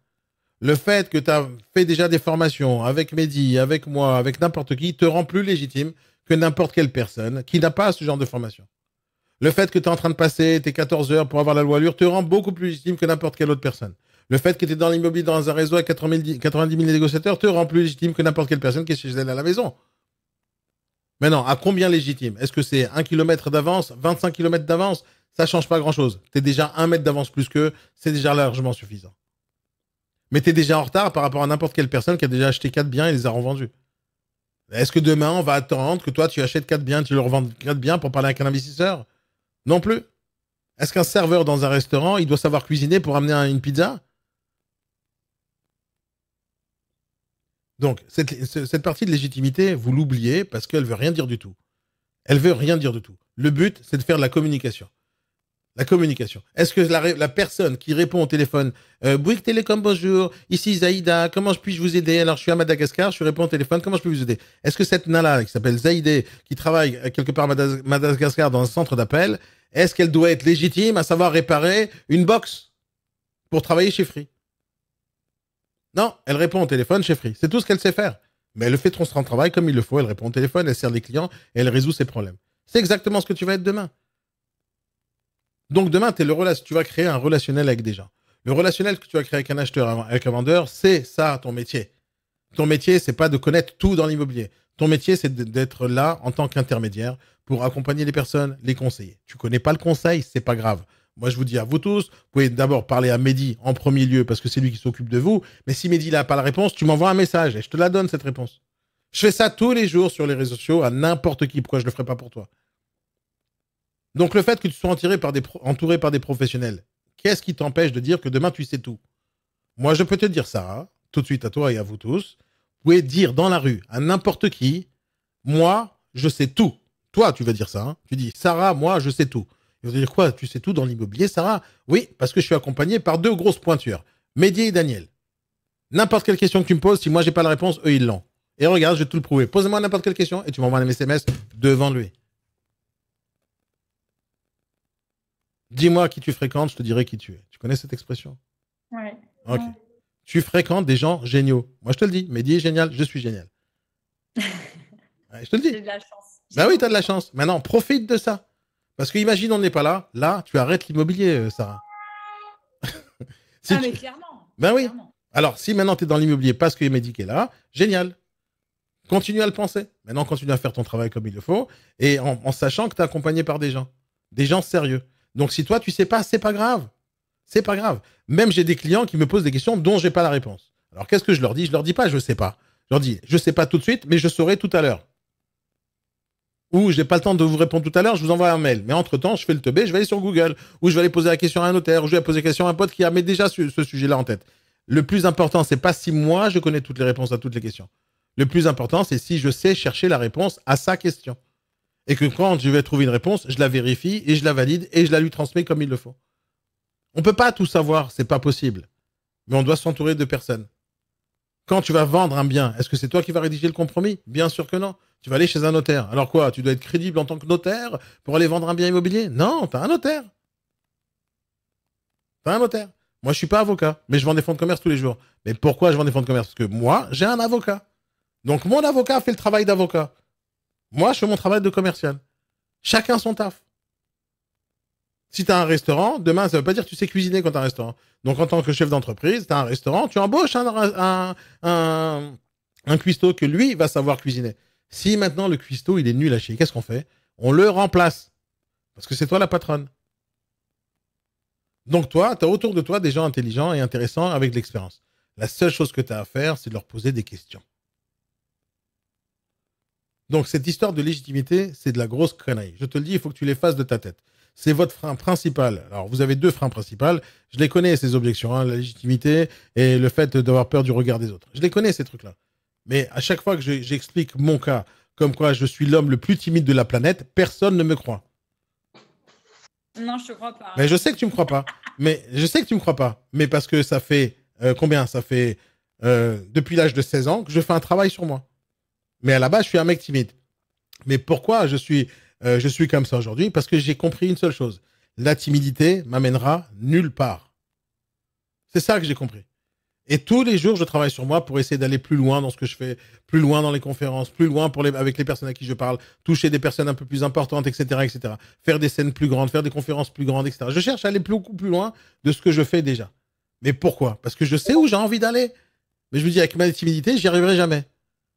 Le fait que tu as fait déjà des formations avec Mehdi, avec moi, avec n'importe qui, te rend plus légitime que n'importe quelle personne qui n'a pas ce genre de formation. Le fait que tu es en train de passer tes 14 heures pour avoir la loi Allure te rend beaucoup plus légitime que n'importe quelle autre personne. Le fait que tu es dans l'immobilier dans un réseau avec 90 000 négociateurs te rend plus légitime que n'importe quelle personne qui est chez elle à la maison. Maintenant, à combien légitime? Est-ce que c'est 1 km d'avance, 25 km d'avance? Ça change pas grand-chose. Tu es déjà 1 mètre d'avance plus qu'eux, c'est déjà largement suffisant. Mais tu es déjà en retard par rapport à n'importe quelle personne qui a déjà acheté 4 biens et les a revendus. Est-ce que demain, on va attendre que toi, tu achètes 4 biens, tu leur vends 4 biens pour parler avec un investisseur? Non plus. Est-ce qu'un serveur dans un restaurant, il doit savoir cuisiner pour amener une pizza? Donc, cette partie de légitimité, vous l'oubliez parce qu'elle veut rien dire du tout. Elle veut rien dire du tout. Le but, c'est de faire de la communication. La communication. Est-ce que la personne qui répond au téléphone, Bouygues Télécom, bonjour, ici Zaïda, comment puis-je vous aider? Alors, je suis à Madagascar, je réponds au téléphone, comment je peux vous aider? Est-ce que cette nana qui s'appelle Zaïdé, qui travaille quelque part à Madagascar dans un centre d'appel, est-ce qu'elle doit être légitime à savoir réparer une box pour travailler chez Free? Non, elle répond au téléphone chez Free. C'est tout ce qu'elle sait faire. Mais elle fait son travail comme il le faut. Elle répond au téléphone, elle sert les clients et elle résout ses problèmes. C'est exactement ce que tu vas être demain. Donc demain, tu vas créer un relationnel avec des gens. Le relationnel que tu vas créer avec un acheteur, avec un vendeur, c'est ça ton métier. Ton métier, c'est pas de connaître tout dans l'immobilier. Ton métier, c'est d'être là en tant qu'intermédiaire pour accompagner les personnes, les conseiller. Tu connais pas le conseil, c'est pas grave. Moi, je vous dis à vous tous, vous pouvez d'abord parler à Mehdi en premier lieu parce que c'est lui qui s'occupe de vous. Mais si Mehdi n'a pas la réponse, tu m'envoies un message et je te la donne, cette réponse. Je fais ça tous les jours sur les réseaux sociaux à n'importe qui. Pourquoi je le ferais pas pour toi? Donc, le fait que tu sois entouré par des professionnels, qu'est-ce qui t'empêche de dire que demain, tu sais tout? Moi, je peux te dire ça, tout de suite à toi et à vous tous. Vous pouvez dire dans la rue à n'importe qui, moi, je sais tout. Toi, tu vas dire ça. Tu dis, Sarah, moi, je sais tout. Ils vont dire quoi? Tu sais tout dans l'immobilier, Sarah? Oui, parce que je suis accompagné par 2 grosses pointures, Mehdi et Daniel. N'importe quelle question que tu me poses, si moi, j'ai pas la réponse, eux, ils l'ont. Et regarde, je vais te le prouver. Pose-moi n'importe quelle question et tu m'envoies un SMS devant lui. Dis-moi qui tu fréquentes, je te dirai qui tu es. Tu connais cette expression? Ouais. Ok. Ouais. Tu fréquentes des gens géniaux. Moi, je te le dis. Mehdi est génial, je suis génial. Ouais, je te le dis. J'ai de la chance. Bah oui, t'as de la chance. Maintenant, profite de ça. Parce que imagine, on n'est pas là. Là, tu arrêtes l'immobilier, Sarah. Si mais clairement. Ben oui. Clairement. Alors, si maintenant tu es dans l'immobilier parce que Mehdi est là, génial. Continue à le penser. Maintenant, continue à faire ton travail comme il le faut et en sachant que tu es accompagné par des gens sérieux. Donc, si toi, tu sais pas, c'est pas grave. C'est pas grave. Même j'ai des clients qui me posent des questions dont j'ai pas la réponse. Alors, qu'est-ce que je leur dis? Je leur dis pas, je sais pas. Je leur dis, je sais pas tout de suite, mais je saurai tout à l'heure. Ou j'ai pas le temps de vous répondre tout à l'heure, je vous envoie un mail. Mais entre-temps, je fais le teubé, je vais aller sur Google, ou je vais aller poser la question à un notaire, ou je vais poser la question à un pote qui a mis déjà ce sujet-là en tête. Le plus important, c'est pas si moi je connais toutes les réponses à toutes les questions. Le plus important, c'est si je sais chercher la réponse à sa question. Et que quand je vais trouver une réponse, je la vérifie et je la valide et je la lui transmets comme il le faut. On peut pas tout savoir, c'est pas possible. Mais on doit s'entourer de personnes. Quand tu vas vendre un bien, est-ce que c'est toi qui vas rédiger le compromis? Bien sûr que non. Tu vas aller chez un notaire. Alors quoi? Tu dois être crédible en tant que notaire pour aller vendre un bien immobilier? Non, t'as un notaire. T'as un notaire. Moi, je suis pas avocat, mais je vends des fonds de commerce tous les jours. Mais pourquoi je vends des fonds de commerce? Parce que moi, j'ai un avocat. Donc, mon avocat fait le travail d'avocat. Moi, je fais mon travail de commercial. Chacun son taf. Si tu as un restaurant, demain, ça veut pas dire que tu sais cuisiner quand tu as un restaurant. Donc, en tant que chef d'entreprise, tu as un restaurant, tu embauches un cuistot que lui va savoir cuisiner. Si maintenant le cuistot, il est nul à chier, qu'est-ce qu'on fait? On le remplace. Parce que c'est toi la patronne. Donc, toi, tu as autour de toi des gens intelligents et intéressants avec de l'expérience. La seule chose que tu as à faire, c'est de leur poser des questions. Donc, cette histoire de légitimité, c'est de la grosse connerie. Je te le dis, il faut que tu les fasses de ta tête. C'est votre frein principal. Alors, vous avez deux freins principaux. Je les connais, ces objections, hein, la légitimité et le fait d'avoir peur du regard des autres. Je les connais, ces trucs-là. Mais à chaque fois que j'explique mon cas, comme quoi je suis l'homme le plus timide de la planète, personne ne me croit. Non, je te crois pas. Mais je sais que tu me crois pas. Mais parce que ça fait combien? Ça fait depuis l'âge de 16 ans que je fais un travail sur moi. Mais à la base, je suis un mec timide. Mais pourquoi je suis comme ça aujourd'hui? Parce que j'ai compris une seule chose. La timidité m'amènera nulle part. C'est ça que j'ai compris. Et tous les jours, je travaille sur moi pour essayer d'aller plus loin dans ce que je fais, plus loin dans les conférences, plus loin avec les personnes à qui je parle, toucher des personnes un peu plus importantes, etc., etc. Faire des scènes plus grandes, faire des conférences plus grandes, etc. Je cherche à aller beaucoup plus loin de ce que je fais déjà. Mais pourquoi? Parce que je sais où j'ai envie d'aller. Mais je me dis, avec ma timidité, j'y arriverai jamais.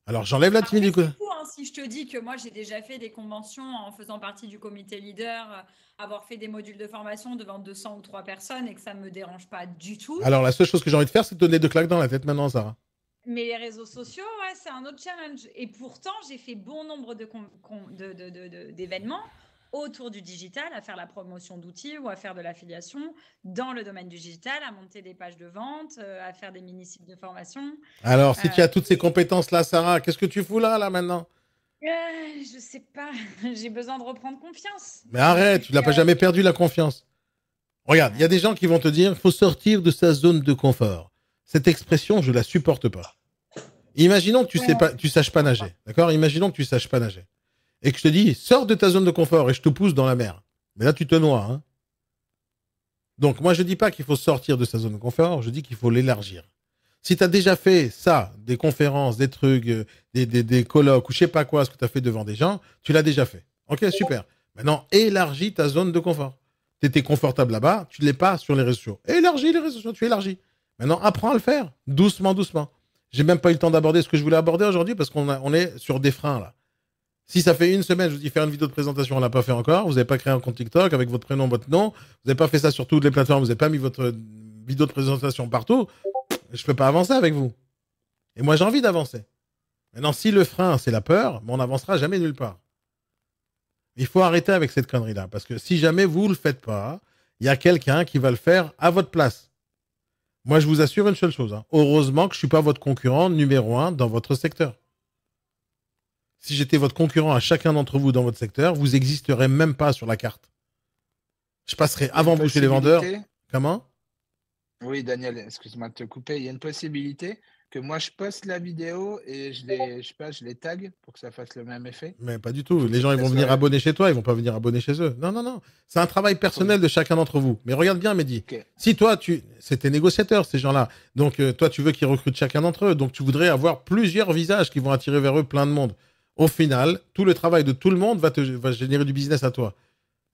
Alors, j'enlève la timidité. C'est fou, hein, si je te dis que moi, j'ai déjà fait des conventions en faisant partie du comité leader, avoir fait des modules de formation devant 200 ou 3 personnes et que ça ne me dérange pas du tout. Alors, la seule chose que j'ai envie de faire, c'est de donner 2 claques dans la tête maintenant, Sarah. Mais les réseaux sociaux, ouais, c'est un autre challenge. Et pourtant, j'ai fait bon nombre d'événements autour du digital, à faire la promotion d'outils ou à faire de l'affiliation dans le domaine du digital, à monter des pages de vente, à faire des mini-sites de formation. Alors, si tu as toutes ces compétences-là, Sarah, qu'est-ce que tu fous là, maintenant? Je sais pas, j'ai besoin de reprendre confiance. Mais arrête, tu n'as pas jamais perdu la confiance. Regarde, il y a des gens qui vont te dire, il faut sortir de sa zone de confort. Cette expression, je la supporte pas. Imaginons que tu saches pas nager, d'accord? Imaginons que tu saches pas nager. Et que je te dis, sors de ta zone de confort et je te pousse dans la mer. Mais là, tu te noies, hein. Donc, moi, je dis pas qu'il faut sortir de sa zone de confort, je dis qu'il faut l'élargir. Si tu as déjà fait ça, des conférences, des trucs, des colloques ou je sais pas quoi, ce que tu as fait devant des gens, tu l'as déjà fait. Ok, super. Maintenant, élargis ta zone de confort. Tu étais confortable là-bas, tu ne l'es pas sur les réseaux sociaux. Élargis les réseaux sociaux, tu élargis. Maintenant, apprends à le faire, doucement, doucement. J'ai même pas eu le temps d'aborder ce que je voulais aborder aujourd'hui parce qu'on est sur des freins là. Si ça fait une semaine, je vous dis faire une vidéo de présentation, on l'a pas fait encore. Vous n'avez pas créé un compte TikTok avec votre prénom, votre nom. Vous n'avez pas fait ça sur toutes les plateformes. Vous n'avez pas mis votre vidéo de présentation partout. Je peux pas avancer avec vous. Et moi, j'ai envie d'avancer. Maintenant, si le frein, c'est la peur, on n'avancera jamais nulle part. Il faut arrêter avec cette connerie-là. Parce que si jamais vous le faites pas, il y a quelqu'un qui va le faire à votre place. Moi, je vous assure une seule chose. Hein. Heureusement que je suis pas votre concurrent numéro 1 dans votre secteur. Si j'étais votre concurrent à chacun d'entre vous dans votre secteur, vous n'existerez même pas sur la carte. Je passerai avant vous chez les vendeurs. Comment? Oui, Daniel, excuse-moi de te couper. Il y a une possibilité que moi, je poste la vidéo et je les tag pour que ça fasse le même effet. Mais pas du tout. Les gens, ils vont venir abonner chez toi, ils vont pas venir abonner chez eux. Non, non, non. C'est un travail personnel de chacun d'entre vous. Mais regarde bien, Mehdi. Okay. Si toi, c'est tes négociateurs, ces gens-là. Donc, toi, tu veux qu'ils recrutent chacun d'entre eux. Donc, tu voudrais avoir plusieurs visages qui vont attirer vers eux plein de monde. Au final, tout le travail de tout le monde va générer du business à toi.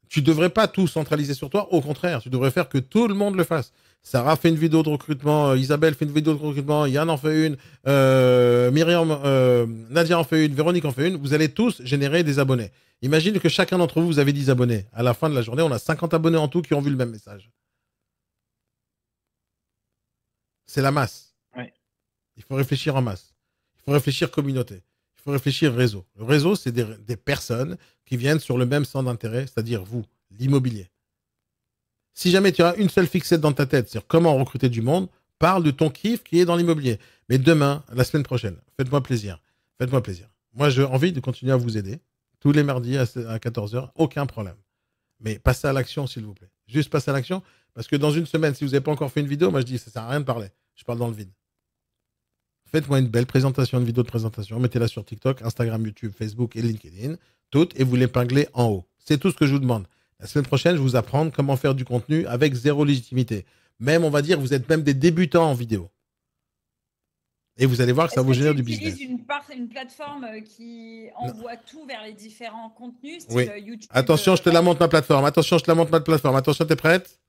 Tu devrais pas tout centraliser sur toi. Au contraire, tu devrais faire que tout le monde le fasse. Sarah fait une vidéo de recrutement, Isabelle fait une vidéo de recrutement, Yann en fait une, Myriam, Nadia en fait une, Véronique en fait une. Vous allez tous générer des abonnés. Imagine que chacun d'entre vous, vous avez 10 abonnés. À la fin de la journée, on a 50 abonnés en tout qui ont vu le même message. C'est la masse. Ouais. Il faut réfléchir en masse. Il faut réfléchir communauté. Il faut réfléchir réseau. Le réseau, c'est des personnes qui viennent sur le même centre d'intérêt, c'est-à-dire vous, l'immobilier. Si jamais tu as une seule fixette dans ta tête sur comment recruter du monde, parle de ton kiff qui est dans l'immobilier. Mais demain, la semaine prochaine, faites-moi plaisir. Faites-moi plaisir. Moi, j'ai envie de continuer à vous aider. Tous les mardis à 14h, aucun problème. Mais passez à l'action, s'il vous plaît. Juste passez à l'action. Parce que dans une semaine, si vous n'avez pas encore fait une vidéo, moi je dis, ça ne sert à rien de parler. Je parle dans le vide. Faites-moi une belle présentation, une vidéo de présentation. Mettez-la sur TikTok, Instagram, YouTube, Facebook et LinkedIn. Toutes, et vous l'épinglez en haut. C'est tout ce que je vous demande. La semaine prochaine, je vais vous apprendre comment faire du contenu avec zéro légitimité. Même, on va dire, vous êtes même des débutants en vidéo. Et vous allez voir que ça vous génère du business. Tu utilises une plateforme qui envoie tout vers les différents contenus, style Oui. YouTube. Attention, je te la montre ma plateforme. Attention, je te la montre ma plateforme. Attention, t'es prête?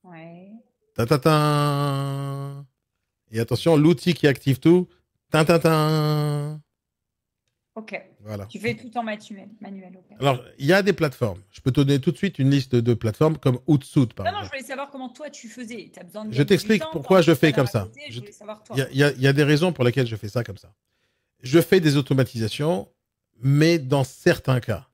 Ouais. Ta-ta-ta. Et attention, l'outil qui active tout. Ta-ta-ta. Ok. Voilà. Tu fais tout en manuel. Okay. Alors, il y a des plateformes. Je peux te donner tout de suite une liste de plateformes comme Hootsuite, par exemple. Non, je voulais savoir comment toi tu faisais. T'as besoin de je t'explique pourquoi je fais comme ça. Il y a des raisons pour lesquelles je fais ça comme ça. Je fais des automatisations, mais dans certains cas.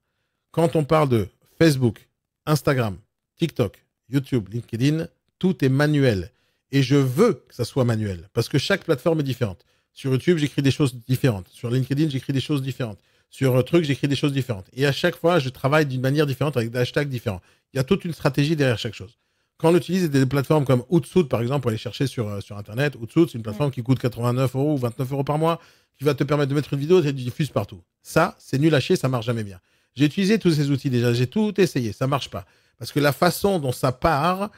Quand on parle de Facebook, Instagram, TikTok, YouTube, LinkedIn, tout est manuel. Et je veux que ça soit manuel, parce que chaque plateforme est différente. Sur YouTube, j'écris des choses différentes. Sur LinkedIn, j'écris des choses différentes. Sur Truc, j'écris des choses différentes. Et à chaque fois, je travaille d'une manière différente avec des hashtags différents. Il y a toute une stratégie derrière chaque chose. Quand on utilise des plateformes comme Hootsuite, par exemple, pour aller chercher sur Internet, Hootsuite, c'est une plateforme qui coûte 89 € ou 29 € par mois, qui va te permettre de mettre une vidéo et de diffuser partout. Ça, c'est nul à chier, ça marche jamais bien. J'ai utilisé tous ces outils déjà, j'ai tout essayé, ça marche pas. Parce que la façon dont ça part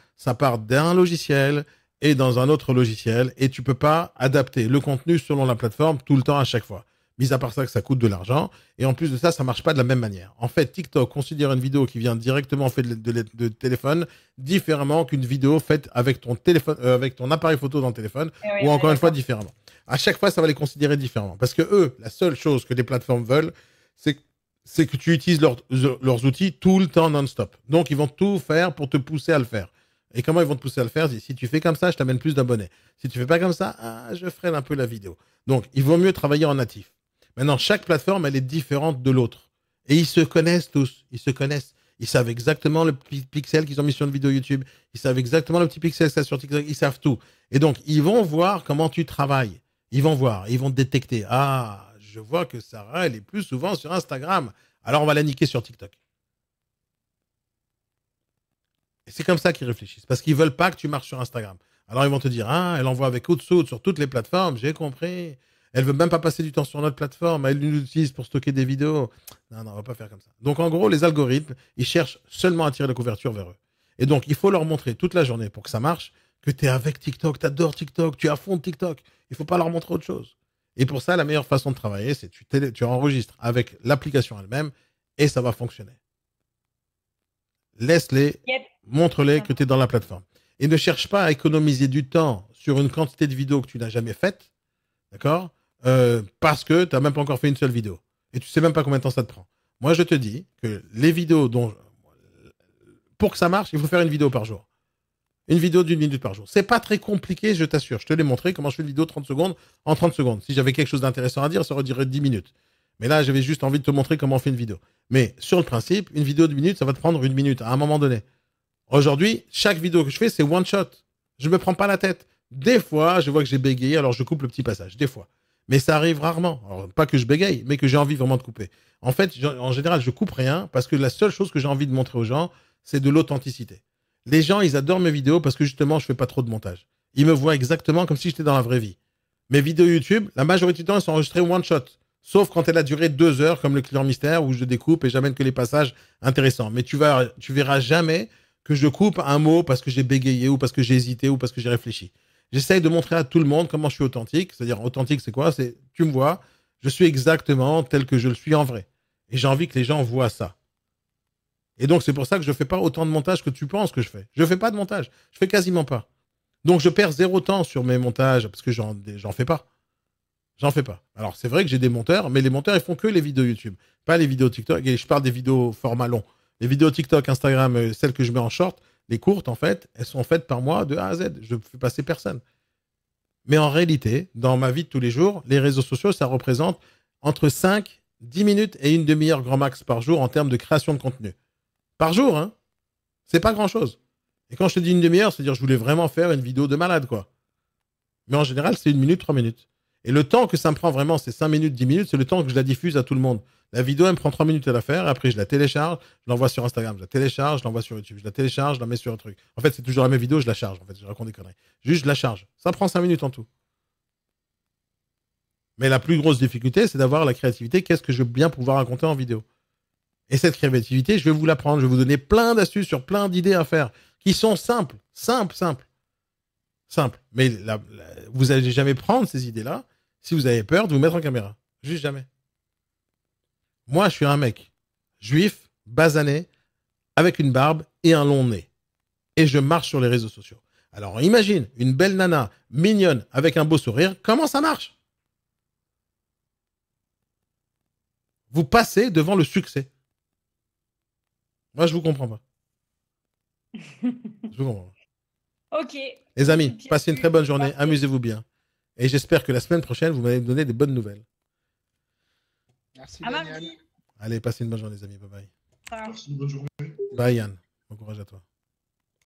d'un logiciel et dans un autre logiciel, et tu peux pas adapter le contenu selon la plateforme tout le temps à chaque fois. Mis à part ça que ça coûte de l'argent, et en plus de ça, ça marche pas de la même manière. En fait, TikTok considère une vidéo qui vient directement faite de téléphone différemment qu'une vidéo faite avec ton téléphone, avec ton appareil photo dans le téléphone, ou encore une fois différemment. À chaque fois, ça va les considérer différemment, parce que eux, la seule chose que les plateformes veulent, c'est que tu utilises leurs outils tout le temps non-stop. Donc, ils vont tout faire pour te pousser à le faire. Et comment ils vont te pousser à le faire? Si tu fais comme ça, je t'amène plus d'abonnés. Si tu fais pas comme ça, je freine un peu la vidéo. Donc, il vaut mieux travailler en natif. Maintenant, chaque plateforme, elle est différente de l'autre. Et ils se connaissent tous. Ils se connaissent. Ils savent exactement le petit pixel qu'ils ont mis sur une vidéo YouTube. Ils savent exactement le petit pixel qu'il y a sur TikTok. Ils savent tout. Et donc, ils vont voir comment tu travailles. Ils vont voir. Ils vont te détecter. Ah, je vois que Sarah, elle est plus souvent sur Instagram. Alors, on va la niquer sur TikTok. Et c'est comme ça qu'ils réfléchissent. Parce qu'ils veulent pas que tu marches sur Instagram. Alors, ils vont te dire, elle envoie avec Hootsuite sur toutes les plateformes. J'ai compris. Elle veut même pas passer du temps sur notre plateforme. Elle l'utilise pour stocker des vidéos. Non, on va pas faire comme ça. Donc, en gros, les algorithmes, ils cherchent seulement à tirer la couverture vers eux. Et donc, il faut leur montrer toute la journée pour que ça marche que tu es avec TikTok, tu adores TikTok, tu es à fond de TikTok. Il faut pas leur montrer autre chose. Et pour ça, la meilleure façon de travailler, c'est tu enregistres avec l'application elle-même et ça va fonctionner. Laisse-les, montre-les que tu es dans la plateforme. Et ne cherche pas à économiser du temps sur une quantité de vidéos que tu n'as jamais faites, d'accord, parce que tu n'as même pas encore fait une seule vidéo. Et tu sais même pas combien de temps ça te prend. Moi, je te dis que les vidéos pour que ça marche, il faut faire une vidéo par jour. Une vidéo d'1 minute par jour. C'est pas très compliqué, je t'assure. Je te l'ai montré comment je fais une vidéo 30 secondes en 30 secondes. Si j'avais quelque chose d'intéressant à dire, ça aurait duré 10 minutes. Mais là, j'avais juste envie de te montrer comment on fait une vidéo. Mais sur le principe, une vidéo de 1 minute, ça va te prendre 1 minute à un moment donné. Aujourd'hui, chaque vidéo que je fais, c'est one shot. Je me prends pas la tête. Des fois, je vois que j'ai bégayé, alors je coupe le petit passage. Des fois. Mais ça arrive rarement. Alors, pas que je bégaye, mais que j'ai envie vraiment de couper. En fait, en général, je coupe rien parce que la seule chose que j'ai envie de montrer aux gens, c'est de l'authenticité. Les gens, ils adorent mes vidéos parce que justement, je fais pas trop de montage. Ils me voient exactement comme si j'étais dans la vraie vie. Mes vidéos YouTube, la majorité du temps, elles sont enregistrées one shot. Sauf quand elle a duré 2 heures, comme le client mystère, où je découpe et j'amène que les passages intéressants. Mais tu verras jamais que je coupe un mot parce que j'ai bégayé ou parce que j'ai hésité ou parce que j'ai réfléchi. J'essaye de montrer à tout le monde comment je suis authentique. C'est-à-dire, authentique, c'est quoi? C'est, tu me vois, je suis exactement tel que je le suis en vrai. Et j'ai envie que les gens voient ça. Et donc, c'est pour ça que je fais pas autant de montage que tu penses que je fais. Je fais pas de montage. Je fais quasiment pas. Donc, je perds 0 temps sur mes montages parce que j'en fais pas. J'en fais pas. Alors, c'est vrai que j'ai des monteurs, mais les monteurs, ils font que les vidéos YouTube, pas les vidéos TikTok. Et je parle des vidéos format long. Les vidéos TikTok, Instagram, celles que je mets en short, les courtes, en fait, elles sont faites par moi de A à Z. Je ne fais passer personne. Mais en réalité, dans ma vie de tous les jours, les réseaux sociaux, ça représente entre 5, 10 minutes et une demi-heure grand max par jour en termes de création de contenu. Par jour, hein. C'est pas grand-chose. Et quand je te dis une demi-heure, c'est-à-dire que je voulais vraiment faire une vidéo de malade, quoi. Mais en général, c'est 1 minute, 3 minutes. Et le temps que ça me prend vraiment, c'est 5 minutes, 10 minutes, c'est le temps que je la diffuse à tout le monde. La vidéo, elle me prend 3 minutes à la faire, après je la télécharge, je l'envoie sur Instagram, je la télécharge, je l'envoie sur YouTube, je la télécharge, je la mets sur un truc. En fait, c'est toujours la même vidéo, je la charge, en fait, je raconte des conneries. Juste, je la charge. Ça prend 5 minutes en tout. Mais la plus grosse difficulté, c'est d'avoir la créativité. Qu'est-ce que je veux bien pouvoir raconter en vidéo? Et cette créativité, je vais vous l'apprendre. Je vais vous donner plein d'astuces sur plein d'idées à faire qui sont simples. Mais vous n'allez jamais prendre ces idées-là si vous avez peur de vous mettre en caméra. Juste jamais. Moi, je suis un mec juif, basané, avec une barbe et un long nez. Et je marche sur les réseaux sociaux. Alors imagine une belle nana mignonne avec un beau sourire. Comment ça marche? Vous passez devant le succès. Moi, je vous comprends pas. Je vous comprends pas. Ok. Les amis, passez une très bonne journée. Amusez-vous bien. Et j'espère que la semaine prochaine, vous m'allez me donner des bonnes nouvelles. Merci, À Daniel. mardi. Allez, passez une bonne journée, les amis. Bye bye. Ciao. Bye, Yann. Bon courage à toi.